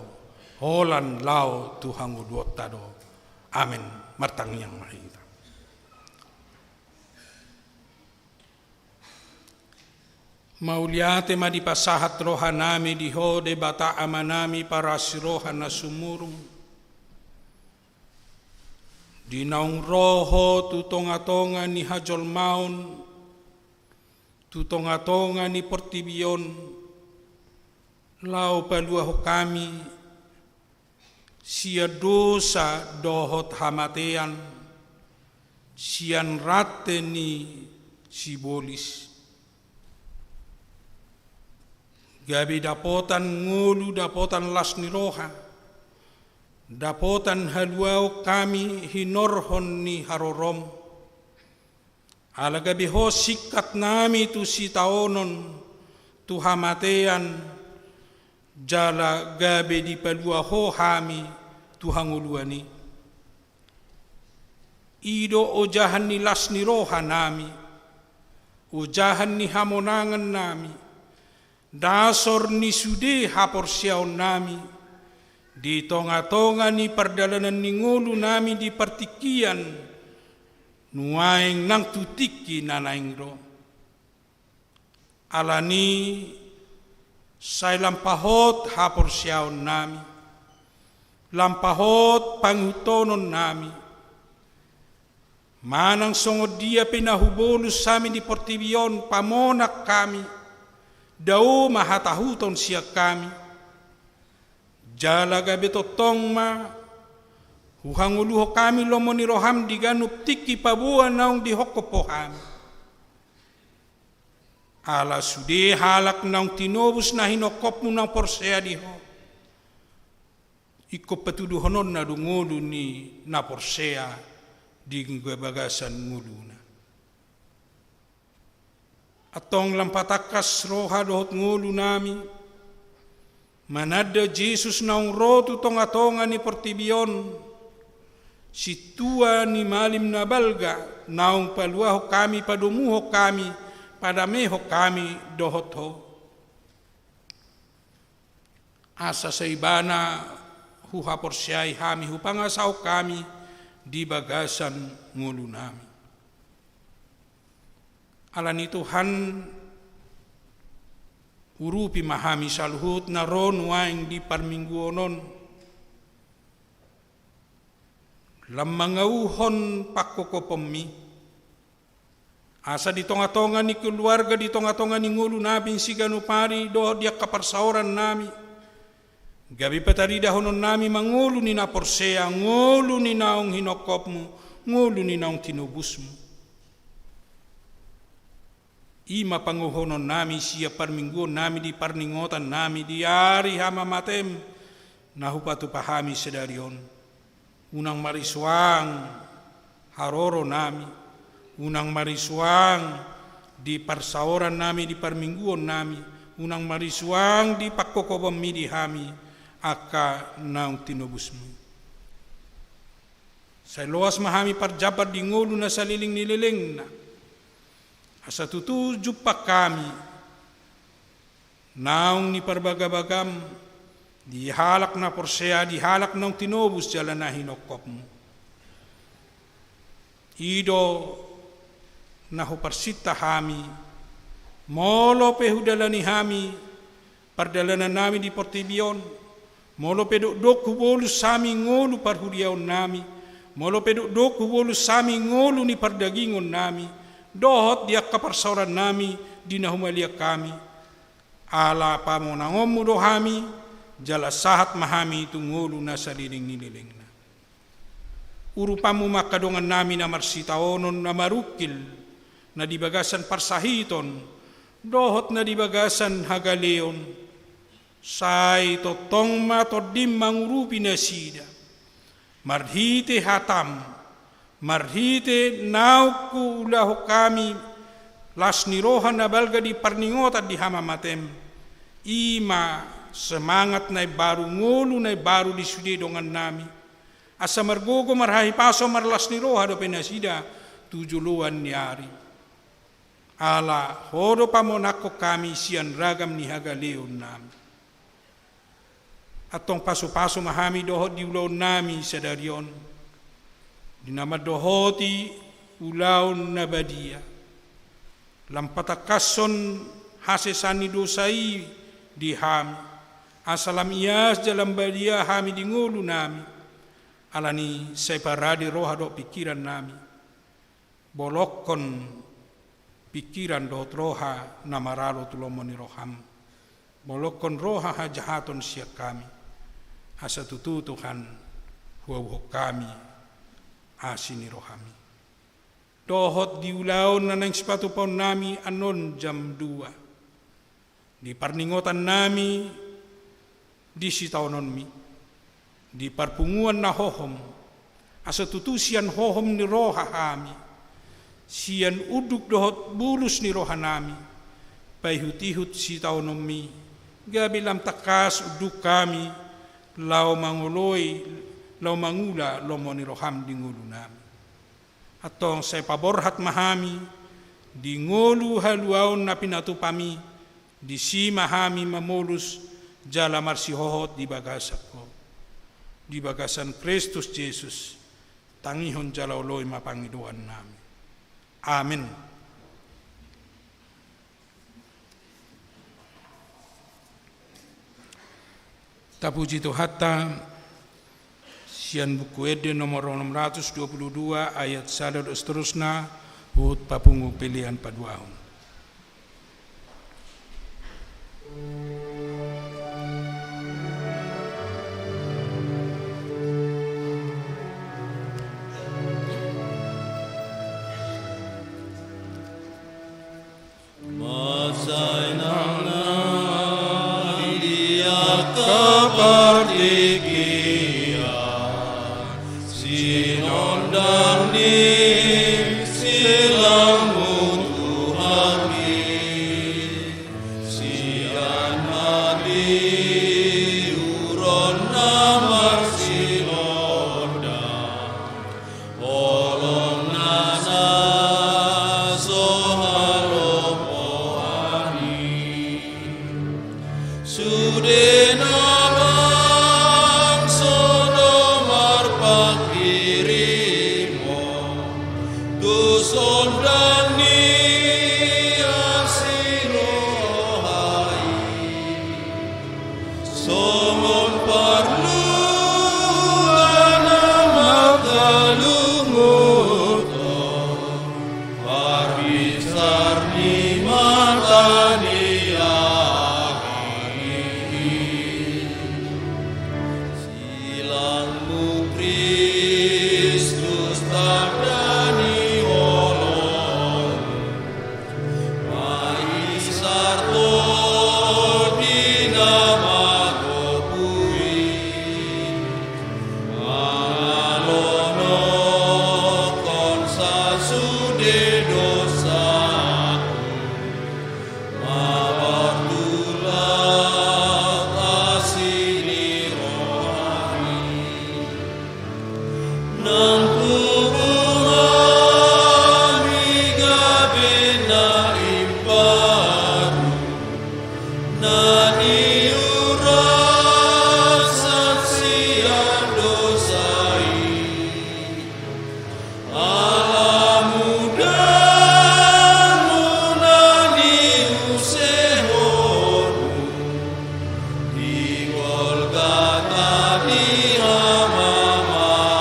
holan lao Tuhan uduotado amin martang yang mahita mauliate madipasahat rohanami dihode bata amanami para sirohana sumurung dinaung roho tutonga-tonga ni hajol maun tutonga-tonga ni portibion lau paluaho kami sia dosa dohot hamatean sian rate ni sibolis gabi dapotan ngulu dapotan lasni roha dapotan haluau kami hinorhon ni harorom ala gabi ho sikat nami tu si taonon tu hamatean jala gabi di palua ho hami tu hanguluani ido ojahan ni lasni roha nami ojahan ni hamonangan nami dasor ni sude haporsiaon nami di tonga-tonga ni perdalanan ni ngulu nami di partikian nuaing nang tutiki nanaing ro alani say lampahot haporsiaon nami lampahot pangutonon nami manang songod dia pinahubolus sami di portibion pamonak kami dao mahatahuton siya kami jala gabe totong ma uhanguluho kami lomoni roham di ganup tiki pabuan naung di hokopoham ala sude halak naung tinobus na hinokop mo nang porsea diho iko patuduhonon na dungulu ni na porsea di bagasan nguluna atong lampatakas roha dohot ngulu nami manada Jesus naung rotu tonga-tonga ni portibion si tua ni malim na balga naung paluaho kami padumuho kami padameho kami dohotho asa sa ibana huhaporsyai hami hupangasaw kami di bagasan ngulu nami alani Tuhan urupi mahami saluhut na ron waing di parmingguonon lamangauhon pakokopomi asa di tonga-tonga ni keluarga di tonga-tonga ni ngulu nabing siganupari do dia kaparsauran nami gabi patari dahonon nami mangulu ni na porsea ngulu ni naong hinokopmu ngulu ni naung tinubusmu. Ima panguhonon nami sia parmingguon nami di parningotan nami di hari hama matem nahupatu pahami sedarion. Unang mariswang haroro nami, unang mariswang di parsaoran nami di parmingguon nami, unang mariswang di pakokobam mi di hami aka naung tinubusmu. Sa loas mahami parjabat di ngulu na saliling nililing na. Asa tutuju pa kami, naung ni parbagabagam, dihalak na porsea, dihalak na tinobus jalan na hinokop mo. Ido na huparsita hami, molo pehudalani hami, pardalanan nami di Portibion, molo pedok hubolu sami ngolu parhudiaon nami, molo pedok hubolu sami ngolu ni pardagingon nami, dohot dia kaparsauran nami dinahumalia kami ala pamonangom mudo hami jala sahat mahami itu ngulu na saliling nililing na urupamu makadongan nami na marsitaonon na marukil na dibagasan parsahiton dohot na dibagasan hagaleon say totong matodim mangurupi na sida marhite hatam marhite nauku ulahu kami las nirohan na balga di parningotan di hama matem ima semangat na baru ngulu na baru di sude dongan nami asa margogo marhahi paso marlas niroha do penasida tujuluan niari ala hodo pamonako kami sian ragam ni hagaleon nami atong paso-paso mahami dohot di ulau nami sadarion dinama dohoti ulaun nabadia lampatakason hasesani dosai di hami asalam ias dalam badia hami di ngulu nami alani separadi roha do pikiran nami bolokon pikiran do roha namaralo tulomoni roham bolokon roha hajahaton siak kami asa tutu Tuhan huwa kami asini rohami dohot di ulaon na nang sepatu paun nami anon jam 2 di parningotan nami di sitaonon mi di parpunguan na hohom asa tutusian hohom ni roha hami sian uduk dohot bulus ni roha nami payhut-ihut sitaonon mi gabi lam takas uduk kami lau manguloi lau mangula lomoni roham di ngulu nami atong say paborhat mahami di ngulu haluaon na pinatupami di si mahami mamulus jala marsihohot di bagasak ko di bagasan Kristus Jesus tangihon jala uloy mapangiduan nami amen. Tapuji Tuhatta sian buku Ede nomor 622 ayat 1 dan seterusnya hut papungu pilihan paduahun. Silangmu Kristus tak nang kuhami gabe na imparu na iurasan siang dosai alamudamu nani usehonu di Golgata di Hamamatemi.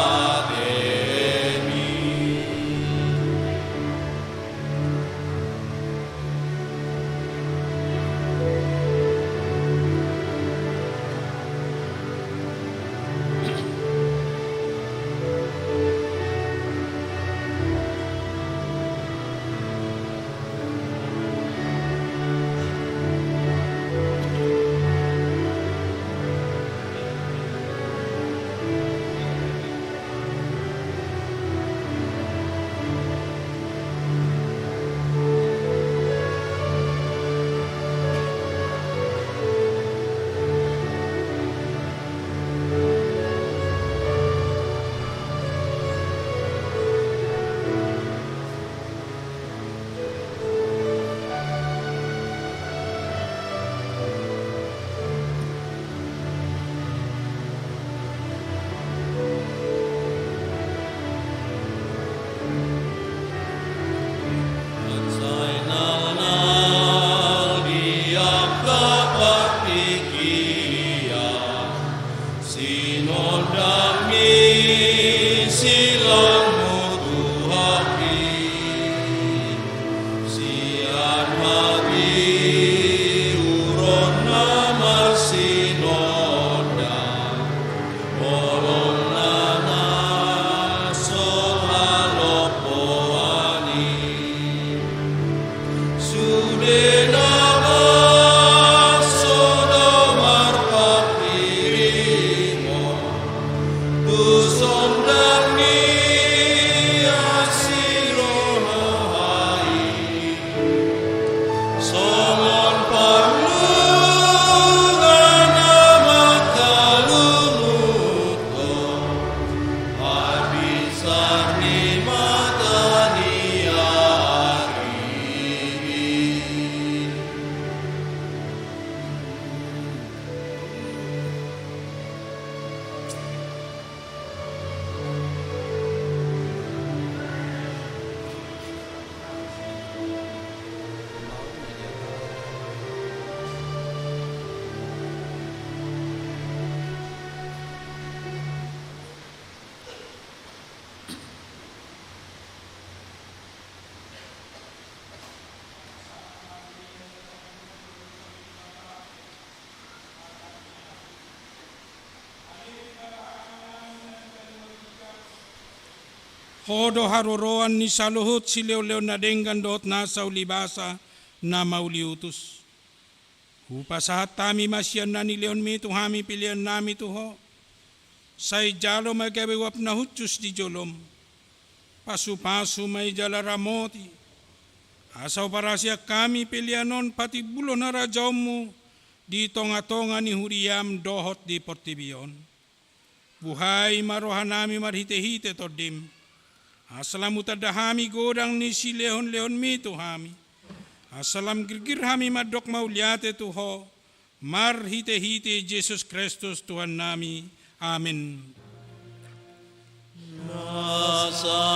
Hodo haroroan ni saluhut si leo-leo na denggan dot nasa ulibasa na mauliutus. Hupasahat tami masyan na ni leon mi tuhami pilihan nami tuho. Say jalo magkabiwap na hutsus di jolom. Pasu-pasu may jala ramoti. Asaw para siya kami pilihanon pati bulo na rajaw mo. Di tonga-tonga ni huriyam dohot di portibion. Buhay marohan nami marhite-hite tordim. Asalam utadahami godang ni si leon-leon mi tuhami. Asalam girgirhami madok mauliate tuho. Marhite-hite Jesus Kristus Tuhan nami. Amin. Nasana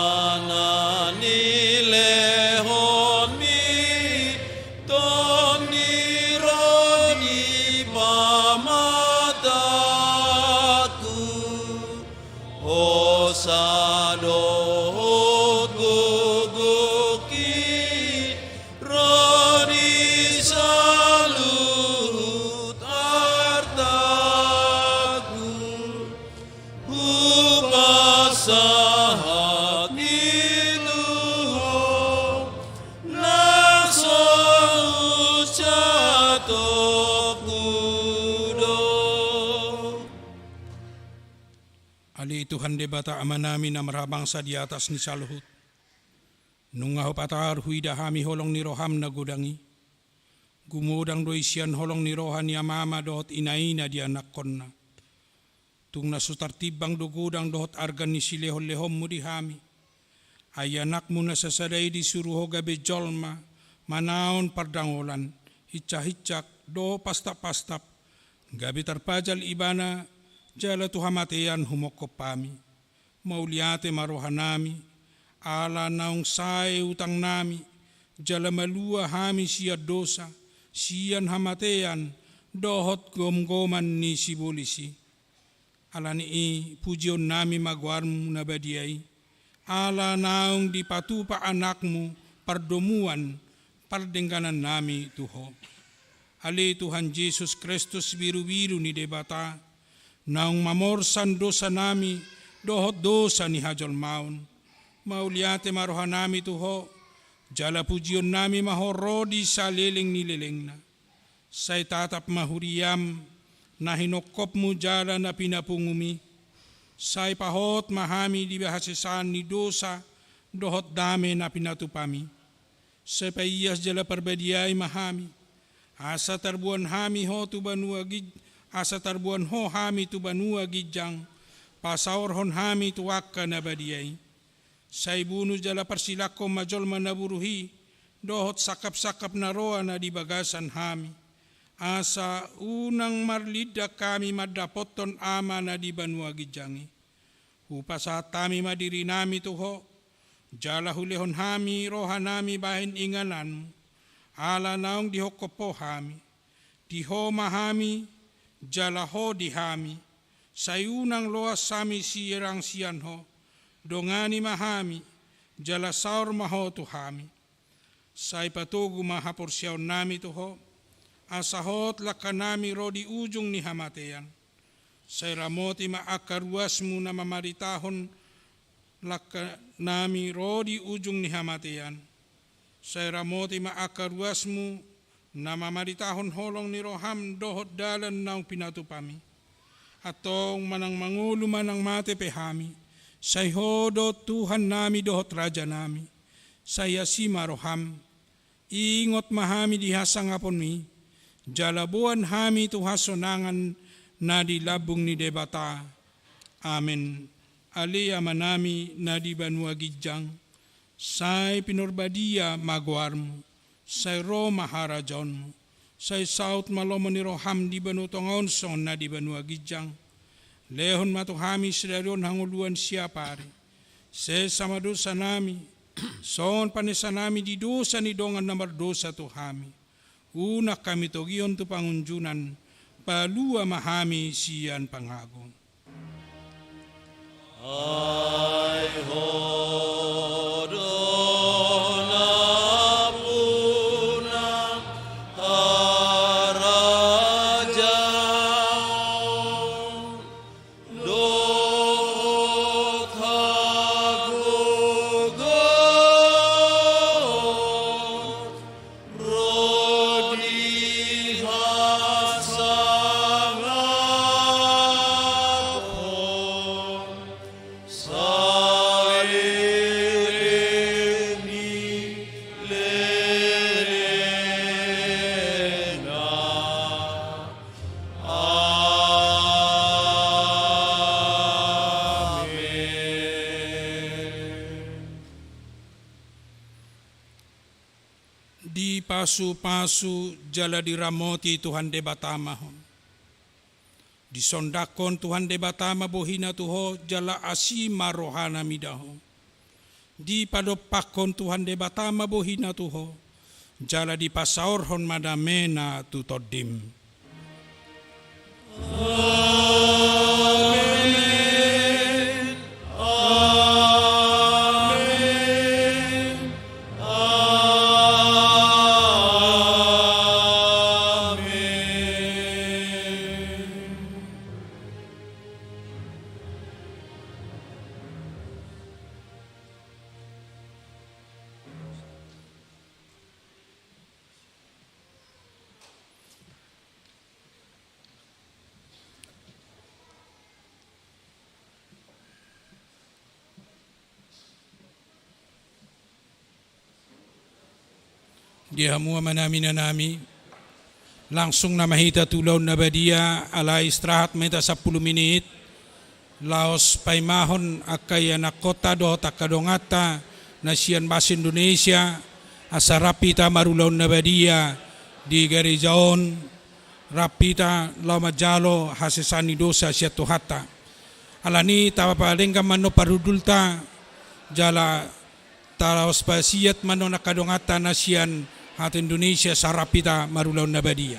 ni lehon mi toni roni pamataku osado guguki roni salut artaku upasahat niluho naso ucatok mudo. Ali Tuhan debata ama namin na marabangsa di atas ni saluhut. Nung nga patar huida hami holong ni roham na gudangi. Gumudang doy siyan holong ni rohan ni amama dot inaina di anak kon na. tung nasutartibang dugudang dohot argan ni silehon-lehom mo di hami. Ay anak mo nasasaday di suruho gabi jolma, manaon pardangolan, hitsa-hitsak, do pastap-pastap, gabi tarpajal ibana, jala tuhamatean humokop pami. Mauliate marohanami, ala naong sae utang nami, jala malua hami siya dosa, siyan hamatean, dohot gom-goman ni sibulisi. Ala ni pujion nami magwarmu na badiay, ala naong dipatupa anakmu pardomuan, pardengganan nami tuho. Ali Tuhan Yesus Kristus biru-biru ni debata, naong mamorsan dosa nami, dohot dosa ni hajol maun. Mauliate marohan nami tuho, jala pujion nami mahorodi sa leleng ni leleng na. Say tatap mahuriyam, na hinokop mo jala na pinapungumi. Say pahot mahami di bahasisan ni dosa, dohot dame na pinatupami. Say paiyas jala parbadiay mahami, asa tarbuan hami ho tubanua gid, asa tarbuan ho hami tubanua gidyang, pasaor hon hami tuwaka na badiay. Say bunus jala parsilako majol manaburuhi, dohot sakap-sakap na roa na di bagasan hami. Asa unang marlida kami madapoton ama na di banua gidyangi. Upasa tami madiri nami tuho, jala hulehon hami roha nami bahin inganan, ala naong dihokopo hami, diho mahami, jala ho dihami, sayunang loas sami sirang siyan ho, dongani mahami, jala saur maho tuhami. Say patugu mahaporsyaw nami tuho, asahot lakanami rodi ujung ni hamatean. Say ramoti maakaruasmu na mamaritahon lakanami rodi ujung ni hamatean. Say ramoti maakaruasmu na mamaritahon holong ni roham dohot dalan naong pinatupami. Atong manang mangulo manang mate pehami. Say hodot Tuhan nami dohot raja nami. Say asima roham. Ingot mahami dihasang apon mi. Jalabuan hami tuhasonangan na dilabung ni debata. Amen. Alia manami na di banua gidyang. Say pinurbadia magwarmu. Say Roma harajonmu. Say saut malomo ni roham di banutongon son na di banua gidyang. Lehon matuhami sedarion hanguluan siya pare. Say sama dosa nami. Son panesa nami di dosa ni dongan namar dosa tuhami. Una kami togion tu pangunjunan, palua mahami siyan pangagon. Ay hodon apuna harajao, dohot hagugon, rodi hasangapon, saireni lerena. Amen. Di pasu-pasu jala diramoti Tuhan debatamahon. Di sondakon Tuhan debatama bohina tuho jala asima rohana midaho. Di padopakon Tuhan debatama bohina tuho jala di pasaorhon madamena tutodim. Amen. Amen. Amen. Di hamua manami na nami, langsung na mahita tulaw na badia ala istirahat meta 10 menit, Laos paimahon akaya na kota do takadongata nasian bas Indonesia asa rapita marulaw na badia di Garijaon rapita lamajalo hasesani dosa sia tuhata alani tapapalengka mano parudulta jala talaos pasiat mano nakadongata nasian hat Indonesia sarapita marulaw na badia.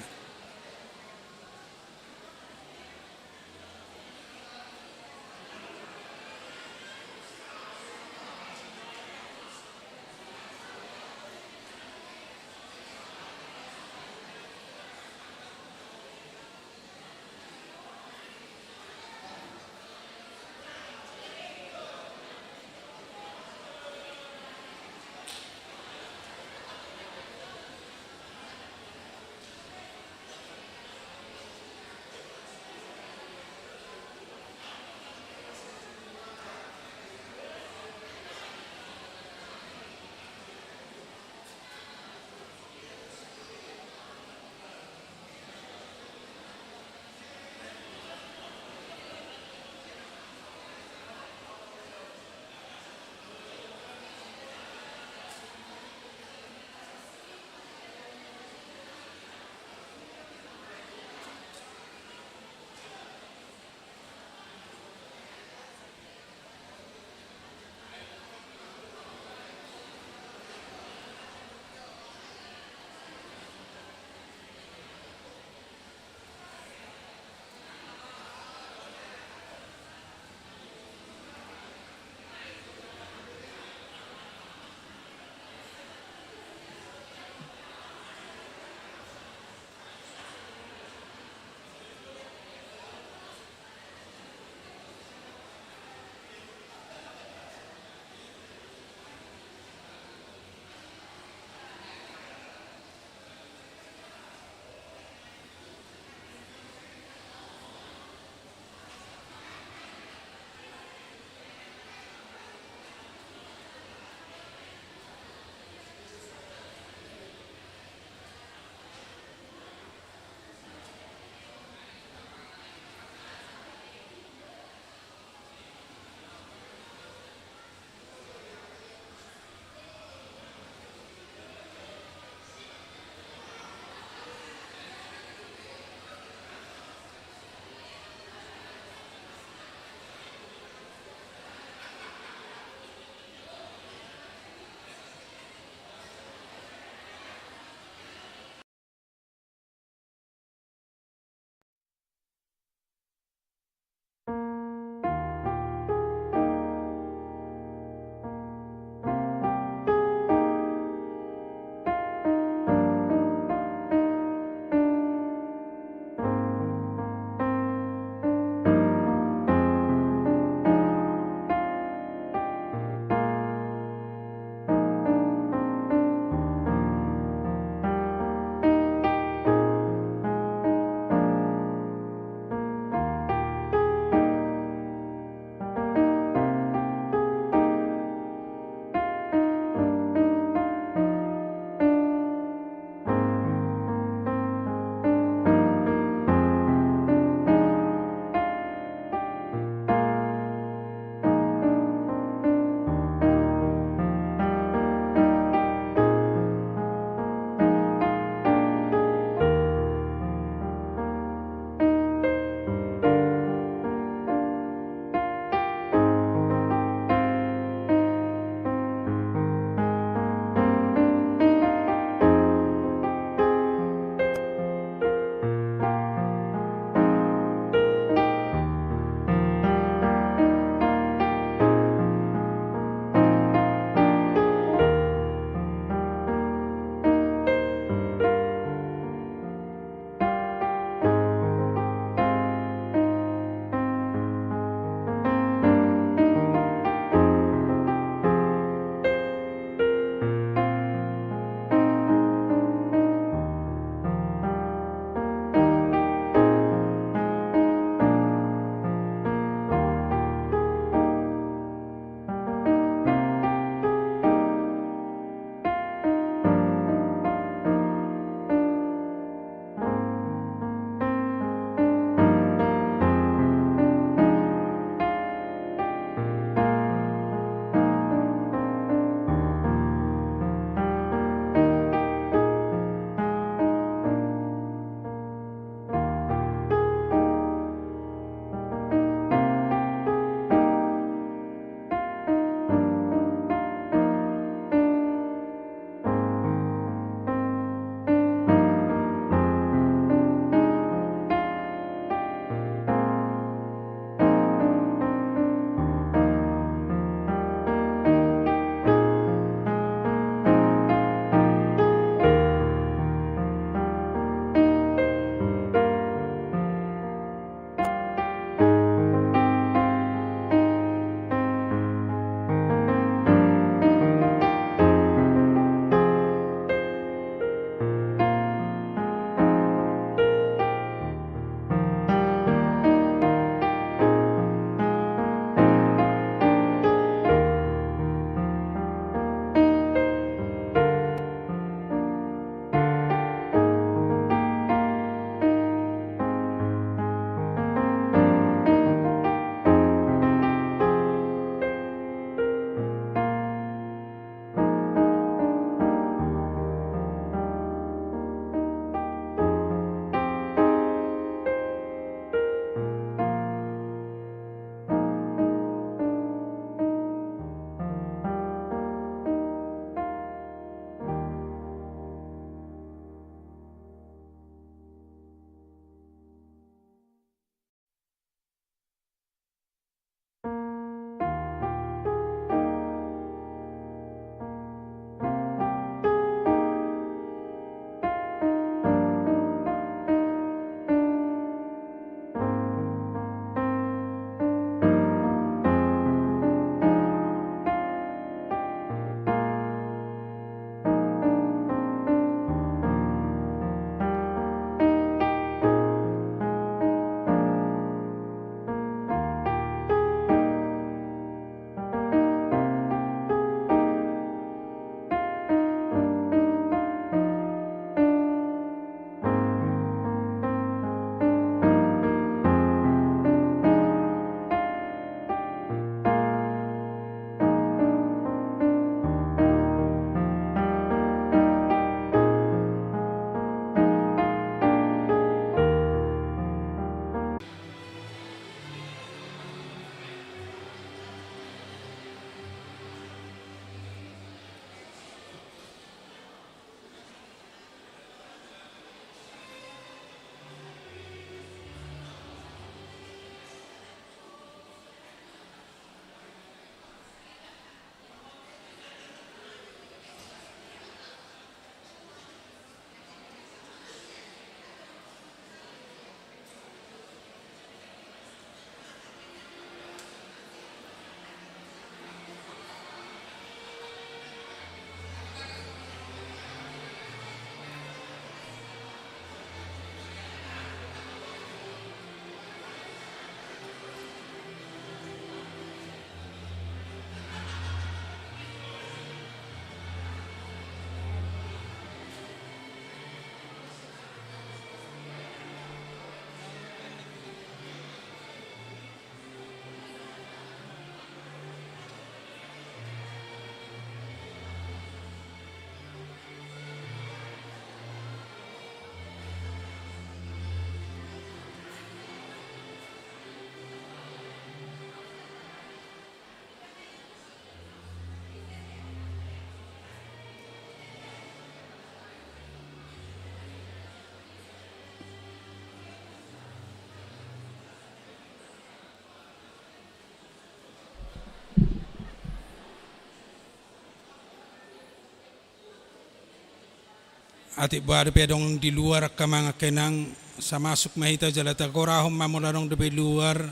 Ati buat pedong di luar ka mga kenang sa masuk mahita jalata korahom mamularong de luar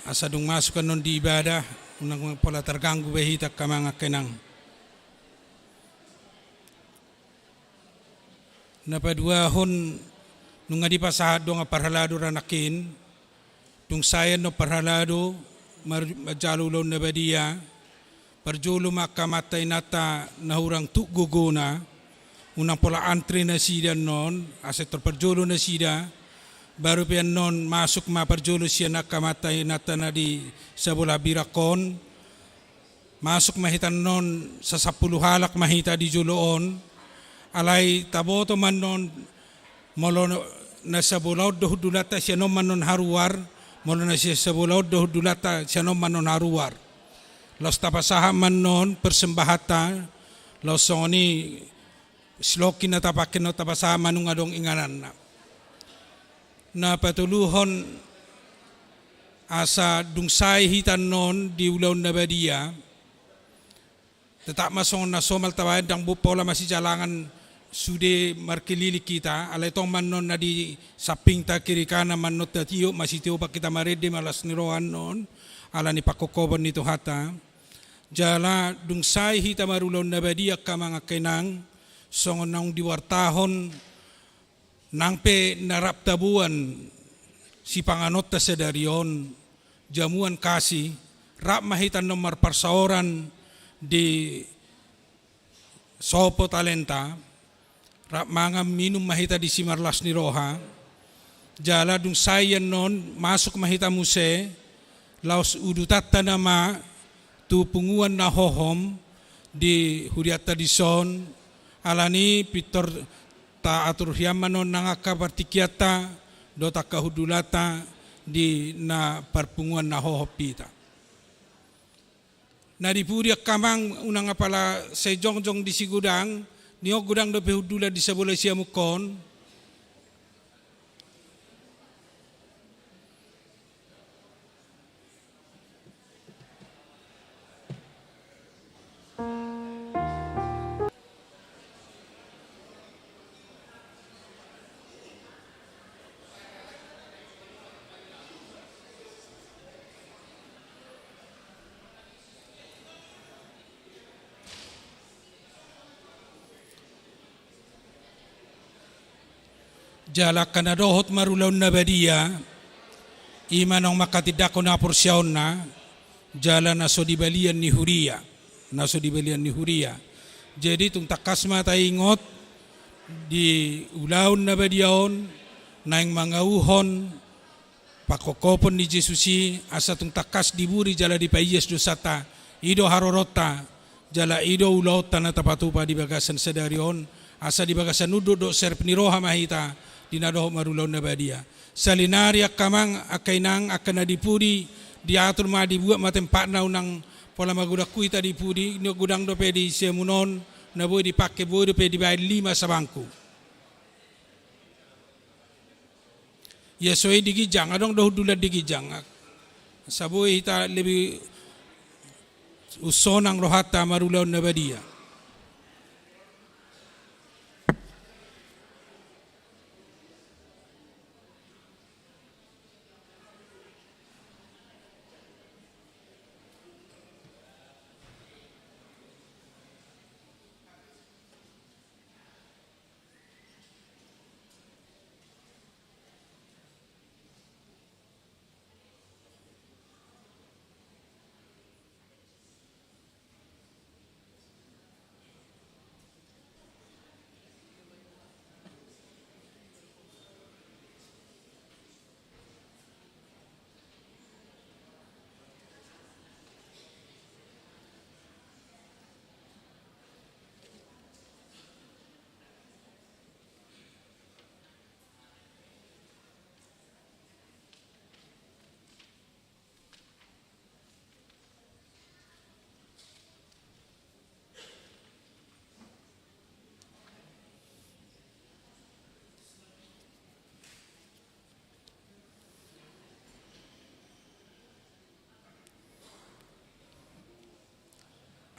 asa dung masuk non di ibadah unang pola terganggu behita ka mga kenang. Napaduahon nung nga di pasado nga parhalado ranakin tung sayan no parhalado majalulaw na badia parjulo makamatay nata nahurang tukguguna unang pola antri na sida non aset terperjulo na sida baru pian non masuk parjulo siya nakamatay nata na di sa bola birakon masuk mahitan non sa 10 halak mahita di juloon alay taboto man non molo na sa bulaw dohudulata siya non man non haruar molo na siya sa bulaw dohudulata siya non man non haruar los tapasaha man non persembahata los soni sloki na tapakin no tapasaha man nung adong inganan na patuluhon asa dungsay hitan non di ulaw na badia tetap masong na somal tawayan dang bupola masih jalangan sude markilili kita alay tong manon na di saping ta kiri kana manot na tiyo masih tiyo pa kita marede malas niroan non ala ni pakokobon nito hata jala dungsay hita marulon na badia ka mga kenang songon nang diwartahon nang pe narap tabuan si panganot ta sedarion jamuan kasi rap mahitan no marparsaoran di sopo talenta rap mga minum mahita di simarlas ni Roha jala dung sayan non masuk mahita muse laos udutat nama tu punguan na hohom di huriat tradison alani pitor ta atur hiaman non nangaka partikiata dota kahudulata di na parpunguan na hohopita na dipuri kamang unang apala sa jongjong di sigudang niyo gudang do pehudula di sabola siya mukon jala kanadohot marulaw na badia imanong makatidako na porsyaon na jala na so dibalian ni Huria jadi tung takas mata ingot di ulaon na badiaon naing mga uhon pakokopon ni Jesusi asa tung takas diburi jala di paiyes dosata ido harorota jala ido ulauta na tapatupa di bagasan sedarion asa di bagasan nudo do serp ni Roha mahita dinadoh marulaw na badia salinari akamang akainang akan adipudi diatur ma dibuat matempat na unang pola magudak kuita dipudi ni gudang do pedi semunon na boy dipakai boy do pedi bayar 5 sa bangku yesoy digijang adong do dulat digijang saboy hita lebih usonang rohata marulaw na badia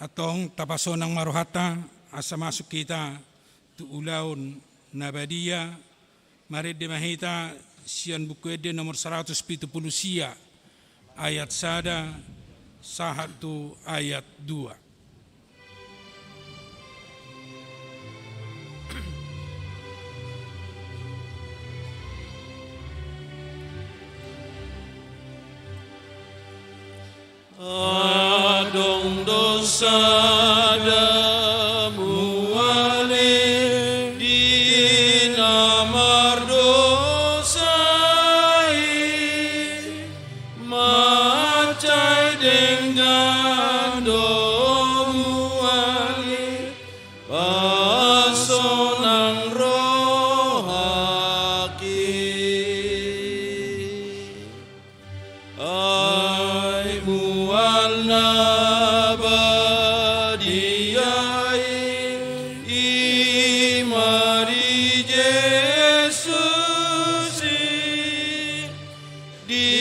atong tapason ng maruhata asa masuk kita tu ulaun nabadia marid de mahita sian buku ede nomor 170 sia ayat 1 sahatu ayat 2. Adong dosa damuale di namar dosai macai dengan domuale pasonang rohaki ai mual nabadiai imari Jesus di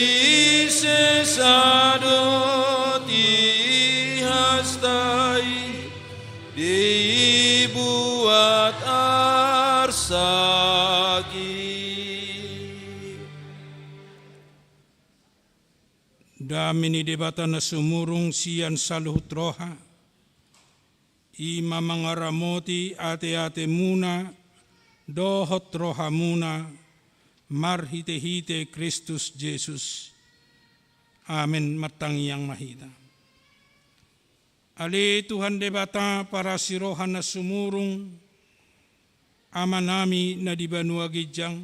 sesadot ihastai dibuat arsagi. Damini debata na sumurung sian saluhut roha, ima mangaramoti ate-ate muna, dohot roha muna, marhite-hite Kristus Jesus. Amin matangi yang mahita. Ali Tuhan debata para si roha na sumurung, ama nami na di Banua Gijang,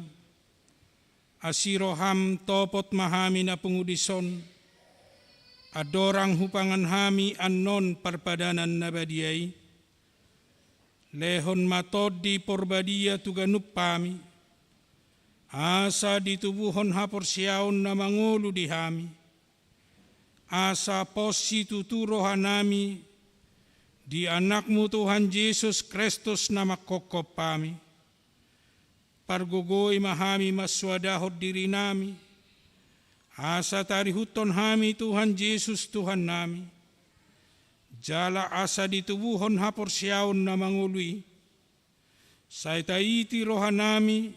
asiroham topot mahami na pengudison, adorang hupangan hami anon parpadanan nabadiai, lehon matod di porbadia tuganup pami, asa ditubuhon hapor siaon na mangulu di hami, asa posi tuturohan nami, di anakmu Tuhan Yesus Kristus na makokop pami, pargogoy mahami maswadahod diri nami, asa tarihuton hami Tuhan Yesus Tuhan nami, jala asa ditubuhon hapor siaon na mangului, say taiti rohan nami,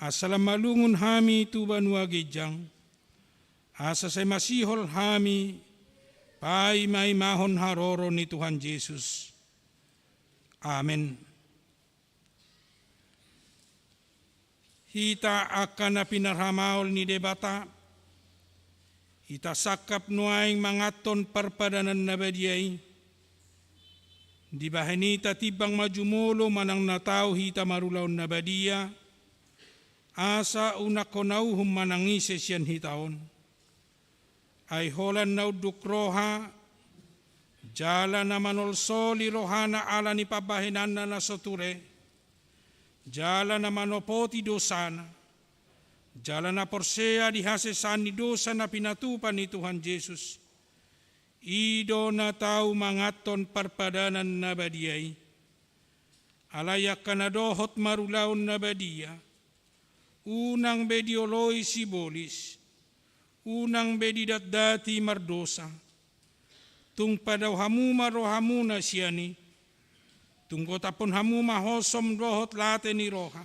asa lamalungun hami tu Banua Gijang, asa say masihol hami, pai may mahon haroro ni Tuhan Yesus. Amen. Hita akan na pinarhamaol ni debata, ita sakap nuaing mangaton parpadanan nabadiay, di bahenita tibang majumolo manang natao hita marulaon nabadia, asa unakonauhum manangise siyan hitaon, ay holan nauduk roha, jala na manolsoli rohana ala ni pabahinan na nasoture, jala na manopoti dosana, jala na porsea dihasesan ni dosa na pinatupan ni Tuhan Yesus. Ido na tau mangaton parpadanan na badiay. Alayak ka na dohot marulaon na badia. Unang bedioloy sibolis. Unang bedidat dati mardosa. Tung padaw hamuma rohamuna siyani. Tungko tapon hamuma hosom dohot late ni roha.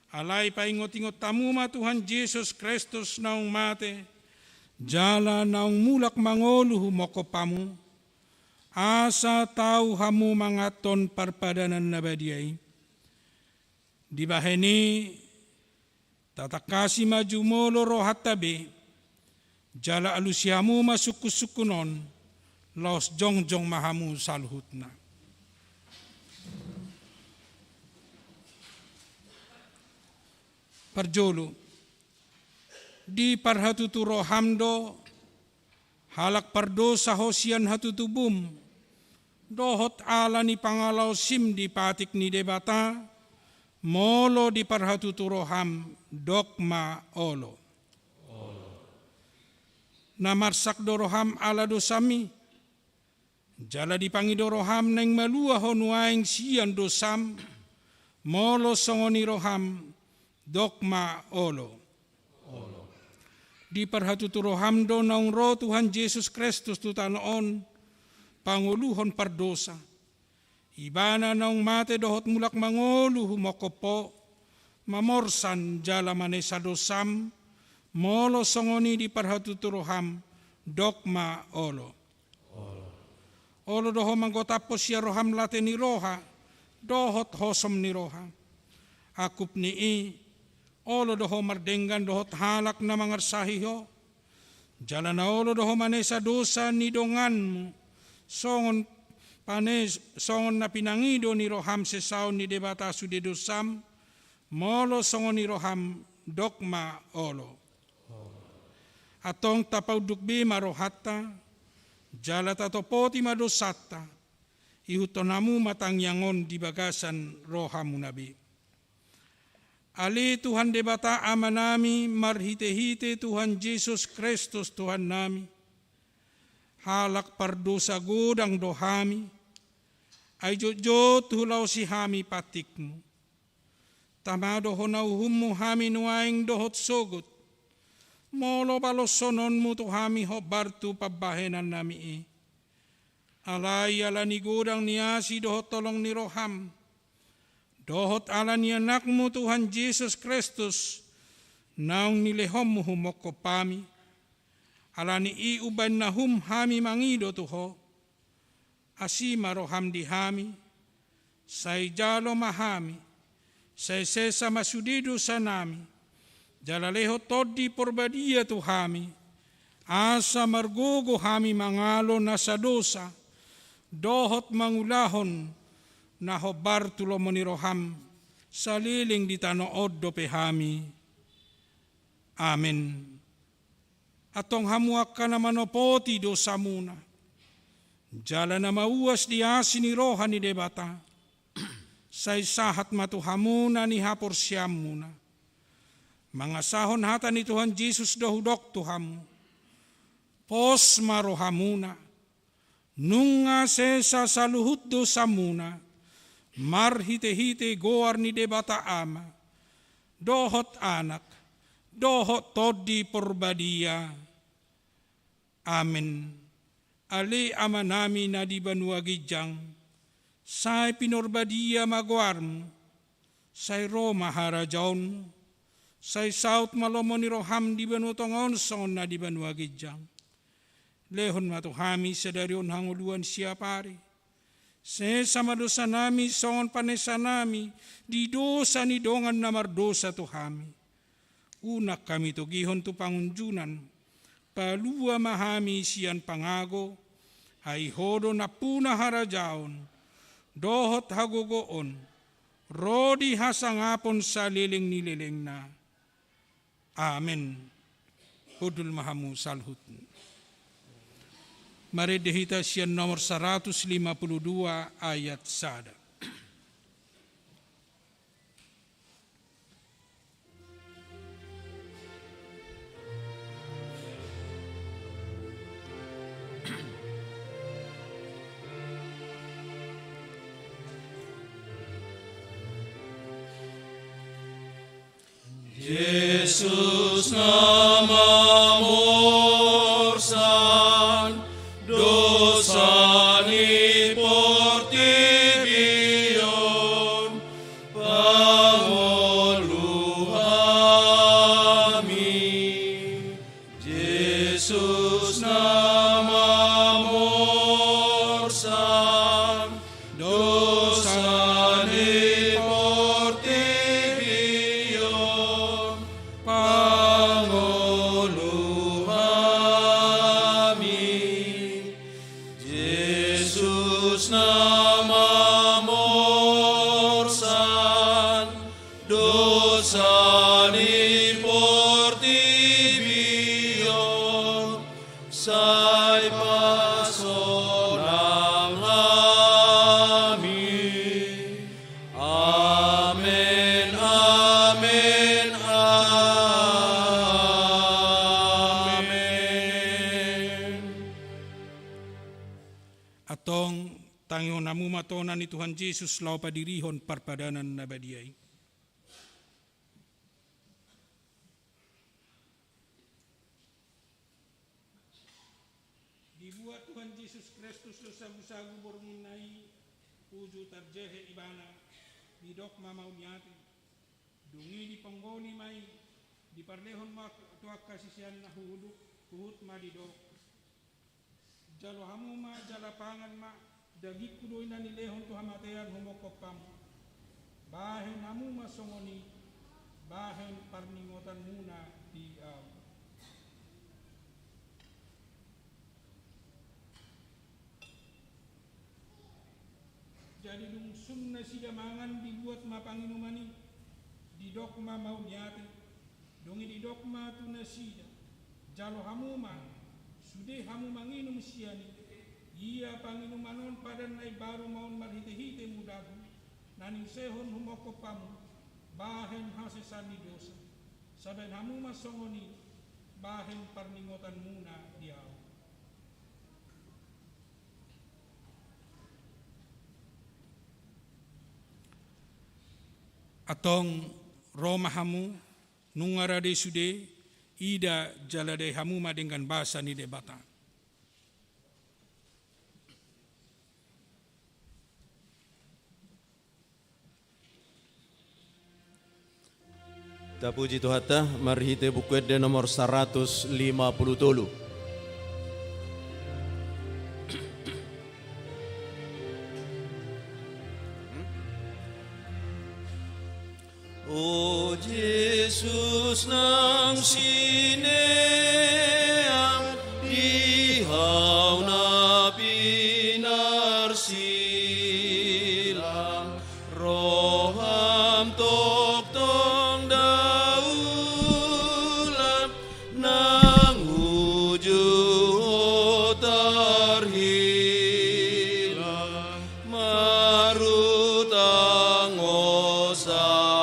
Alay paingot-ingot tamuma Tuhan Yesus Kristus naong mate, jala naong mulak mangolu humokopamu, asa tau hamu mangaton parpadanan nabadiay. Di baheni, tatakasi majumolo rohat tabi, jala alusyamu masukusukunon, los jongjong mahamu salhutna. Parjolo, di parhatuturo hamdo, halak pardosa hosian hatutubum, dohot ala ni pangalaw sim di patik ni debata, molo di parhatuturo ham, dogma olo. Namarsak doroham ala dosami, jala di pangidoroham neng malua honuaing sian dosam, molo songoni roham, dogma olo. Di parhatuturo hamdo naung ro Tuhan Yesus Kristus tutanoon panguluhon pardosa. Ibana naung mate dohot mulak mangolu humokopo, mamorsan jala manesa dosam, molo songoni di parhatuturoham, dokma olo. Olo doho manggotapos ya roham late ni roha, dohot hosom ni roha. Akup ni olo doho mardenggan dohot halak na mangarsahiho. Jala na olo doho manesa dosa ni donganmu, songon na pinangido ni roham sesaon ni debata sude dosam, molo songon ni roham dokma olo. Atong tapauduk bima rohata, jala tatopoti madosata, ihutonamu matang yangon di bagasan rohamu nabi. Ali Tuhan debata amanami, marhite-hite Tuhan Yesus Kristus Tuhan nami, halak pardosa godang dohami, ay jojo tulau si hami patikmu. Tamado honauhummu hami nuaing dohot sogot, molo balosononmu tu hami hobartu pabahenan nami alai ala ni godang niasi dohot tolong ni roham, dohot ala ni anakmu Tuhan Yesus Kristus, naung nilehommu humoko pami, ala ni iuban nahum hami mangido tuho, asima roham di hami, say jalo mahami, say sesa masudido sanami, jalaleho todi porbadia tu hami, asa margogo hami mangalo na sa dosa, dohot mangulahon na hobar tulo mo ni roham, saliling di tanood do pehami. Amen. Atong hamuak ka na manopoti dosa muna, jala na mauwas di asin ni roha ni debata, say sahat matuhamuna ni hapor siyam muna. Mga sahon hata ni Tuhan Yesus dahudok tuhamu, pos marohamuna, nunga sesa saluhut dosa muna, marhite-hite goar ni debata ama, dohot anak, dohot todi porbadia. Amen. Ali ama nami na di banua gijang, say pinorbadia maguarmu, say Roma harajaonmu, say saut malomo ni roham di banutong onson na di banua gijang. Lehon matuhami sa darion hanguluan siya pari. Sesa madosa nami songon panesa nami, di dosa ni dongan na mardosa tuhami. Unak kami to gihon to pangunjunan, palua mahami siyan pangago, ay hodo na puna harajaon, dohot hagogoon, rodi hasangapon sa liling nililing na. Amen. Hudul mahamu salhut. Mari dihita siyan nomor 152 ayat sada. Yesus namamorsan, dosa ni portibion, pangoluhami. Yesus namamorsan, dosa ni portibion, pangoluhami. Yesus namamorsan, dosa ni portibion, say pasonang amin. Amen, amen, amen. Atong tangyo namu matonan ni Tuhan Yesus lau padirihon parpadanan na badiay. Dibuat Tuhan Yesus Kristus lo sagu-sagu borminai, puju tarjehe ibana bidok mamau niati dungi di penggoni mai di parlehon mak tuak kasisian na huhut ma didok jalo hamu ma jalapangan ma dagik kudo ina ni lehon tu hamatean humokopam bahen hamu ma songoni bahen parningotan muna di jadi dung sunna siga mangan dibuat ma panginumani di dokma mau niati dongi di dokma tu nasida jalo hamu ma sude hamu manginum siani iya panginumanon padan nai baru maun marhite-hite mudagu naning sehon humoko pamu bahen hasesani dosa saben hamu ma songoni bahen parningotan muna diau atong Roma hamu nungarade sude ida jalade hamu ma dengan bahasa ni debata. Ta puji Tuhata marhite buku de nomor 150 tolu. O Jesus nang sineam dihaw na pinarsilang roham toktong daulam nang uju tarhilang marutang osa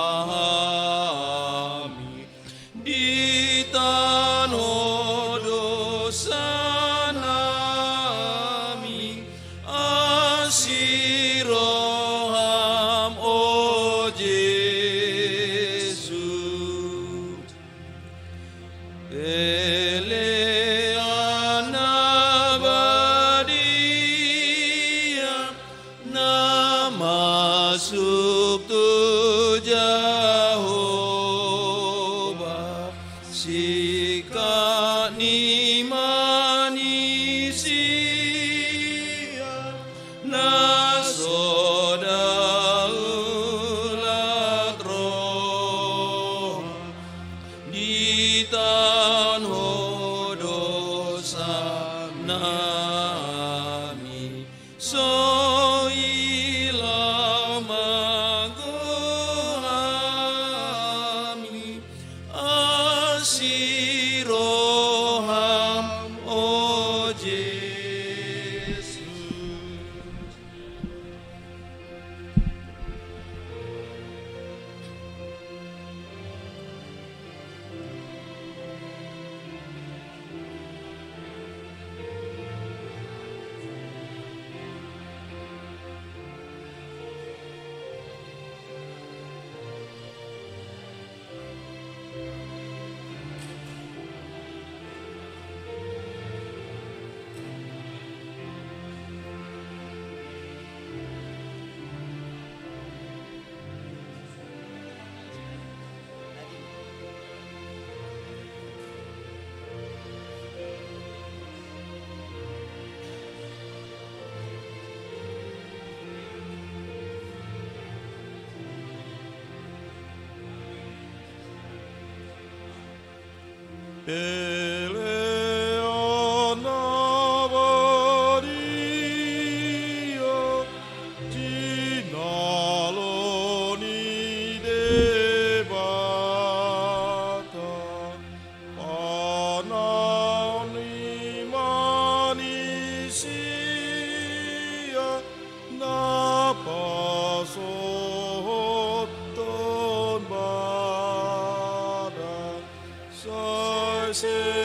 say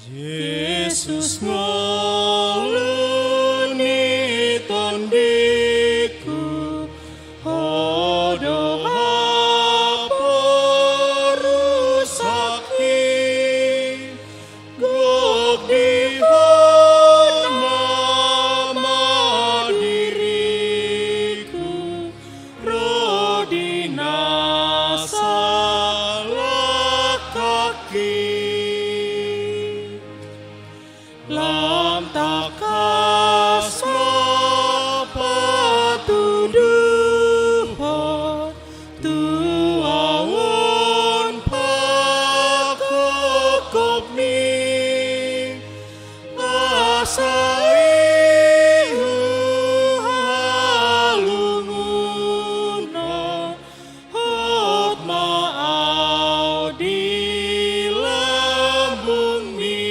Yesus ngoluni tondiku, hodo haporusaki, gok dihon mama diriku, rodina salah kaki. Lam takas patuduho tuawon pakokopni asai halunguna hot maau di lambung mi.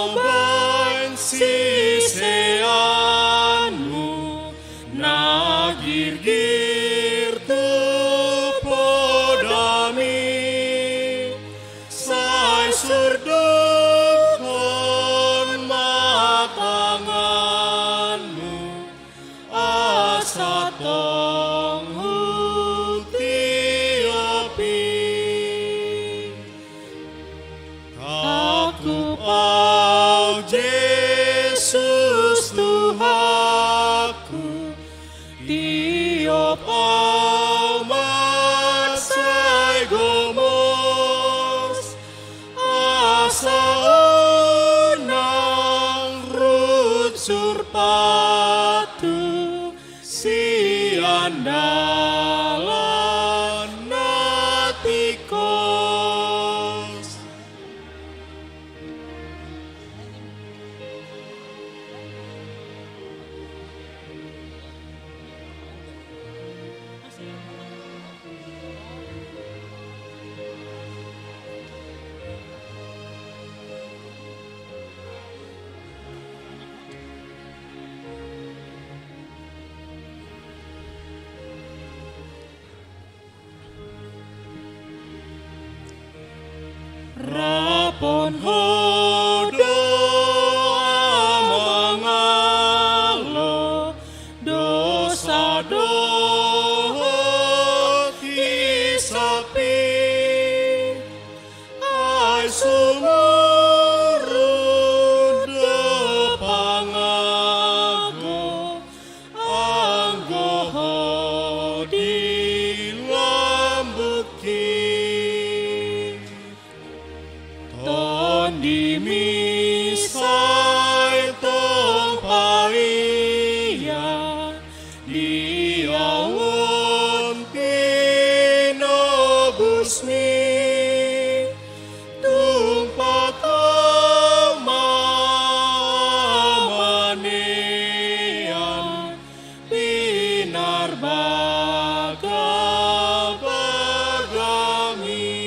Jakonaban siseanmu nagir-gir tu podami sai surdukon matanganmu asatong hutiopi. Aku au Yesus Tuhanku, tiop au matsai gomos, asa onang rut surpatu si andalan natikos. Rapon hodo amangalo dosa dohot isapi ai sumurud pangago anggo di lambuki. Di misai tong paia di awon pinobusmi tung patamanean pinarbaga bagami.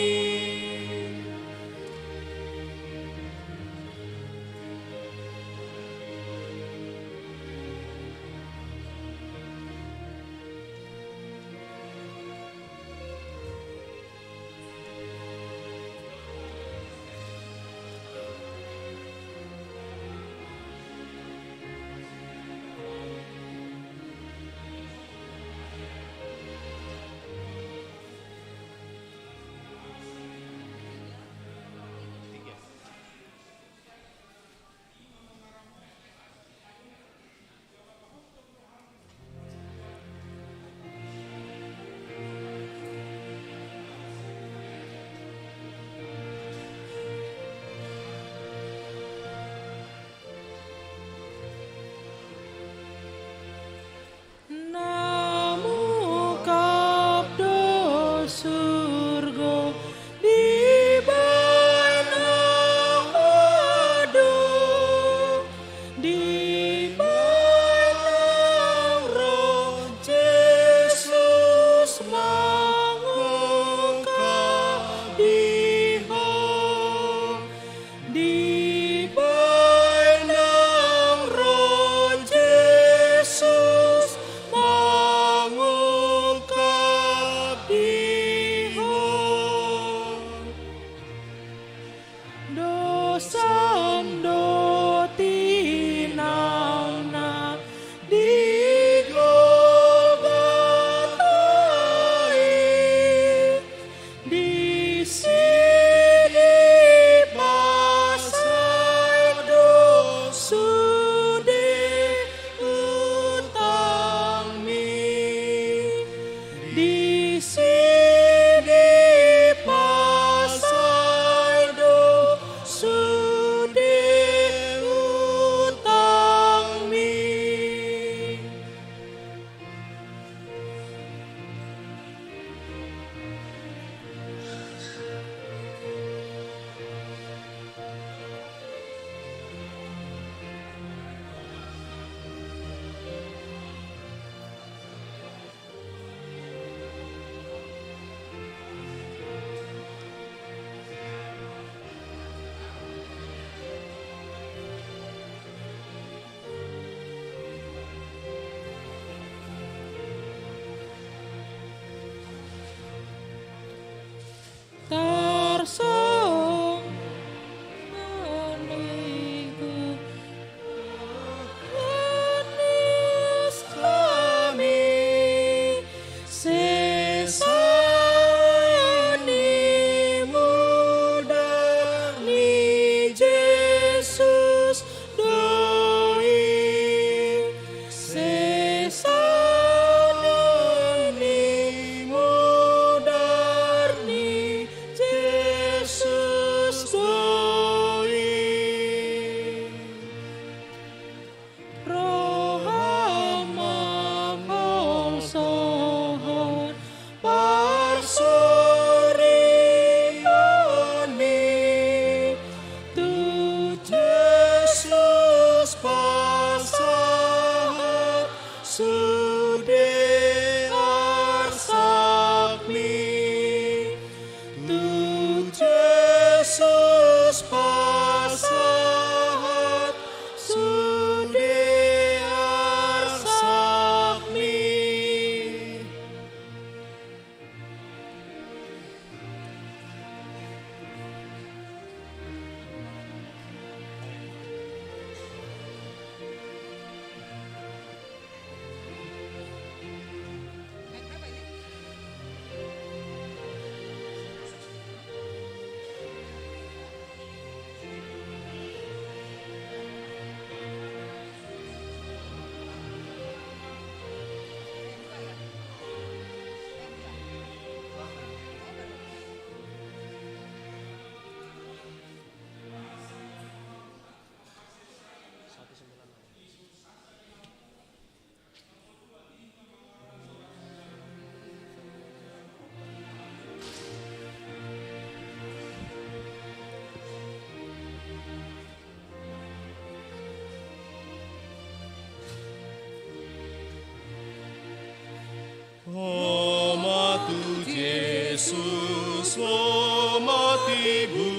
Hormatu Yesus, hormatimu,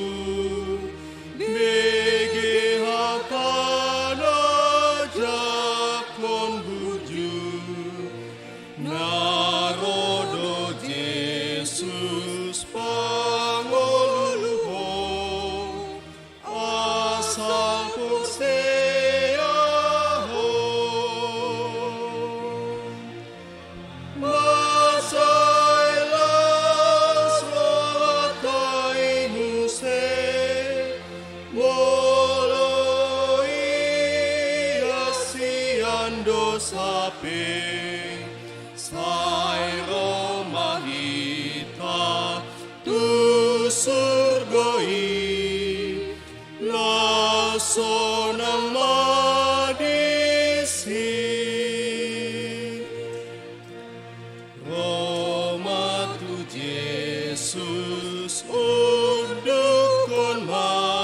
bagi akan ajak kon buju, narodo Yesus pangoluho, asal kurseaho. Sape sai Roma hita tu surgoi laso nang madisi Roma tu Jesus undukon ma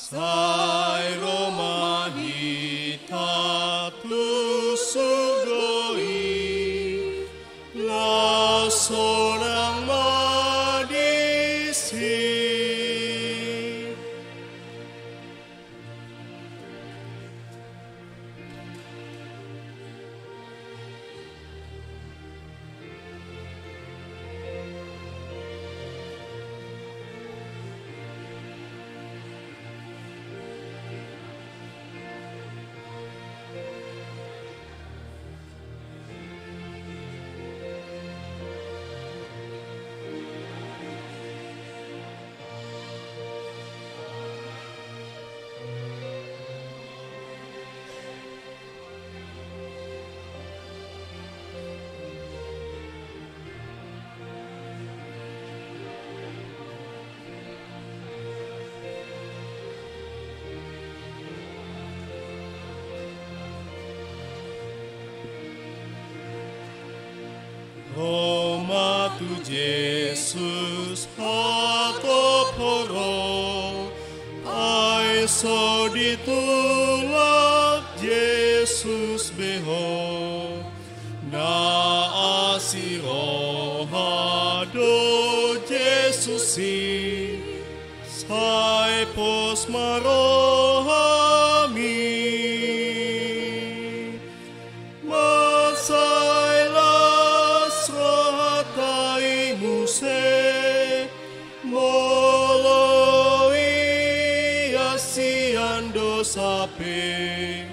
sai Roma hita plus sugoi laso nang madisi. Hormatu Jesus hatoporo aiso ditulak Jesus beho na asiro hado Jesusi sai pos marohami sape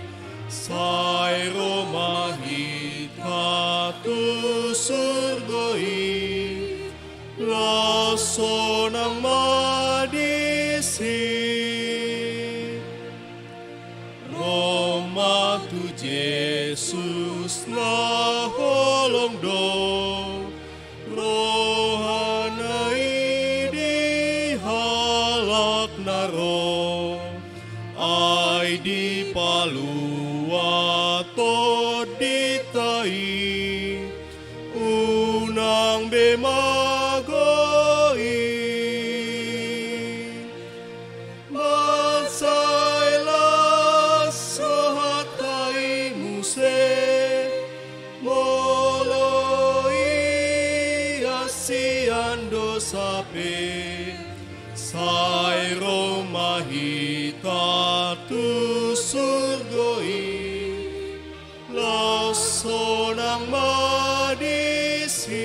sai Roma hita tu surgoi laso nang madisi Roma tu Jesus na holong do rohanai di halak naro di palua to ditai unang bemagoi mansailah sohatai muse moloi asiando sape sai Roma hita tu surgoi laso nang madisi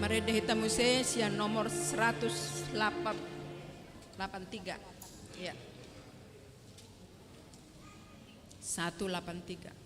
Marede hitamuse sian nomor 183. Ya. 183.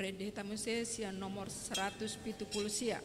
Deta Muse sia nomor 170 sia.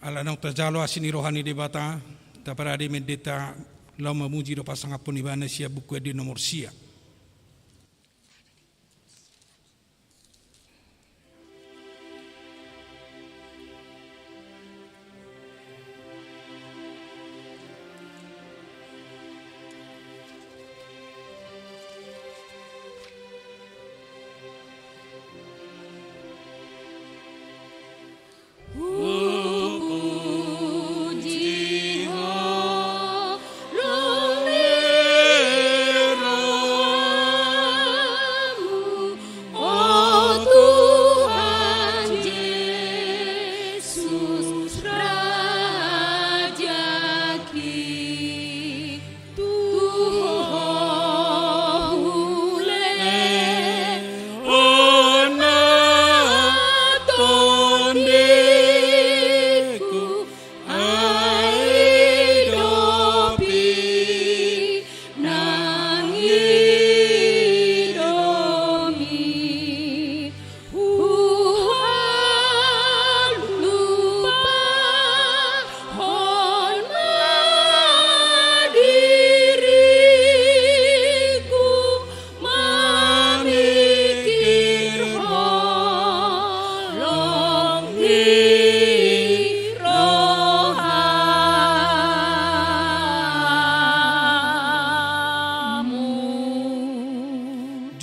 Alanang terjalo asini rohani debata taparade medeta lau memuji do pasangapun ibana sia buku di nomor sia.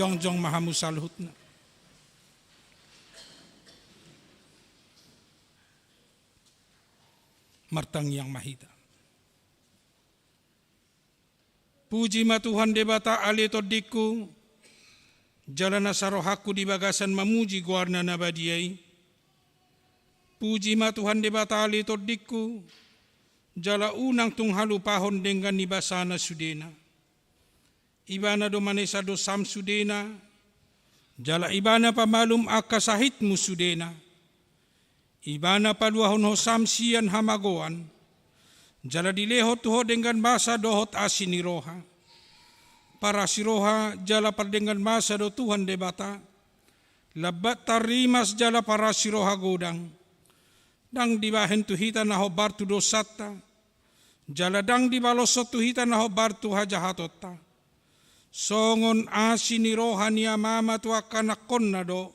Jongjong mahamusalhutna. Martang yang mahita. Puji ma Tuhan debata ali todiku, jalana sarohaku di bagasan memuji guarna nabadiai. Puji ma Tuhan debata ali todiku, jala unang tunghalu pahon dengan nibasana sudena. Ibana do manesa do sam sudena, jala ibana pamalum akasahitmu sudena. Ibana paluahon ho samsian hamagoan, jala dileho tuho dengan masa dohot asini roha. Para siroha jala dengan masa do Tuhan debata, labat tarimas jala para siroha godang. Dang dibahen tuhita naho bartu dosata, jala dang dibalosot tuhita naho bartu hajahatota. Songon asini rohani amama tuakan nakonna do,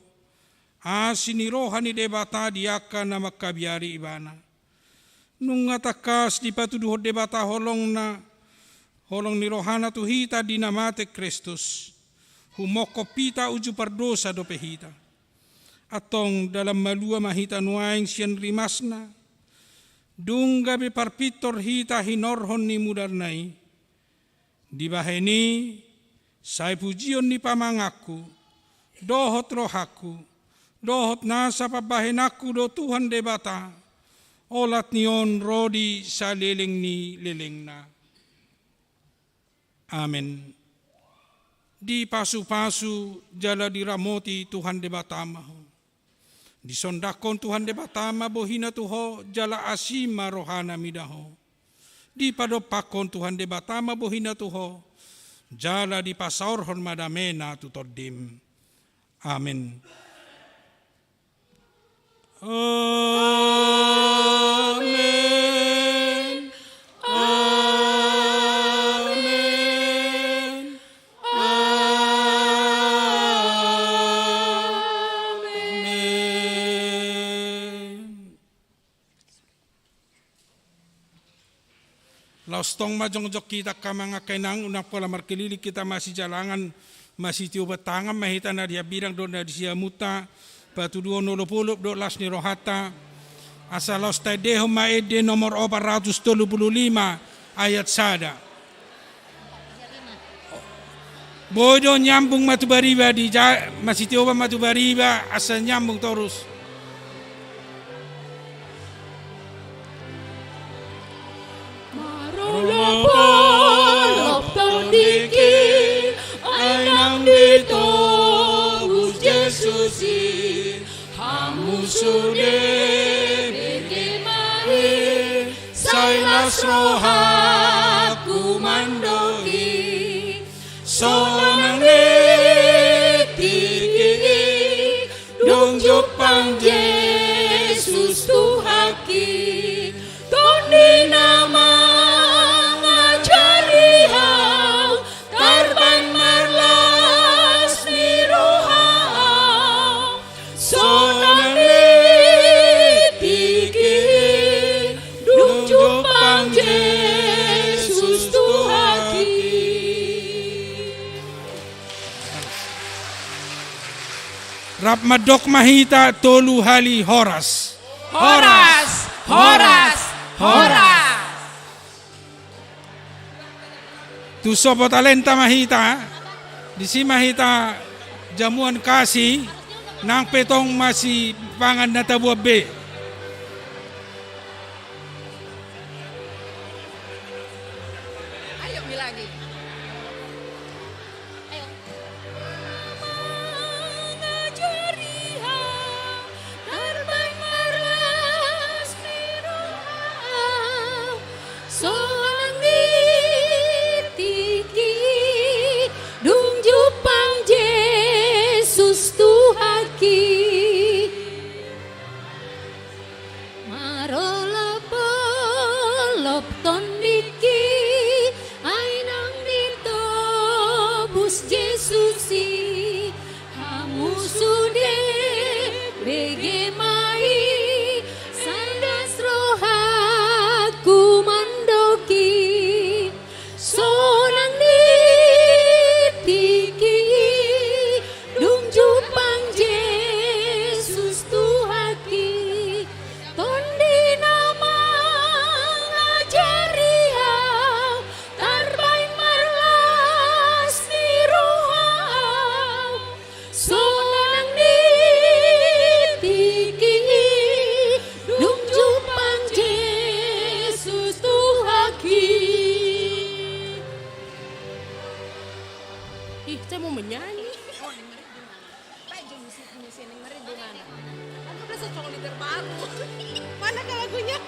asini rohani debata diaka na makabiari ibana. Nung atakas di patuduh debata holong ni rohana tuhita dinamate Kristus, humoko pita uju pardosa do pehita. Atong dalam malua mahita nuaing sian rimasna, dunggabe parpitor hita hinorhon ni mudarnai, dibaheni sai pujion ni pamangaku, dohot rohaku, dohot nasa pabahenaku do Tuhan debata, olat nion rodi sa leleng ni lelengna. Amen. Di pasu-pasu jala diramoti Tuhan debata maho. Disondakon Tuhan debata ma bohina tuho jala asima rohana midaho. Di padopakon Tuhan debatama bohina tuho. Jala di pasaurhon madamena tutodim. Amin. Amen. Amen. Amen. Laustong majongjok kita kamanga kainang unak pola markelili kita masih jalangan masih tiup tangan mahita na dia birang do na dia muta batu 290 do las ni rohata asalos tadeho maede nomor 435 ayat sada. Bodo nyambung matu bariba di masih tiup matu bariba asal nyambung terus. Polop tondiki ainang dito Gus Yesus hamu sude bikimai sailas rohaku mandohi sonang netiki dong jopang Yesus Tuhaki tondi nama Rap madok mahita tolu hali horas. Horas, horas, horas. Tu sopo talenta mahita. Di si mahita jamuan kasih nang petong masih pangan na tabuab be. Ayo lagi. Solang ditiki dung jupang Yesus Tuhaki marola polop tondiki ainang dito bus Yesusi hamu sude bege mai sandas rohaku mandoki sonang ditiki dung jupang Yesus Tuhaki tondi nama ngajari hau tarbain marlas ni rohau sonang ditiki dung jupang Yesus Tuhaki. Ih, saya mau menyanyi. Oh, dengerin gimana? Pak, jangan musik dengerin gimana? Aku udah secong leader baru. Mana lagunya?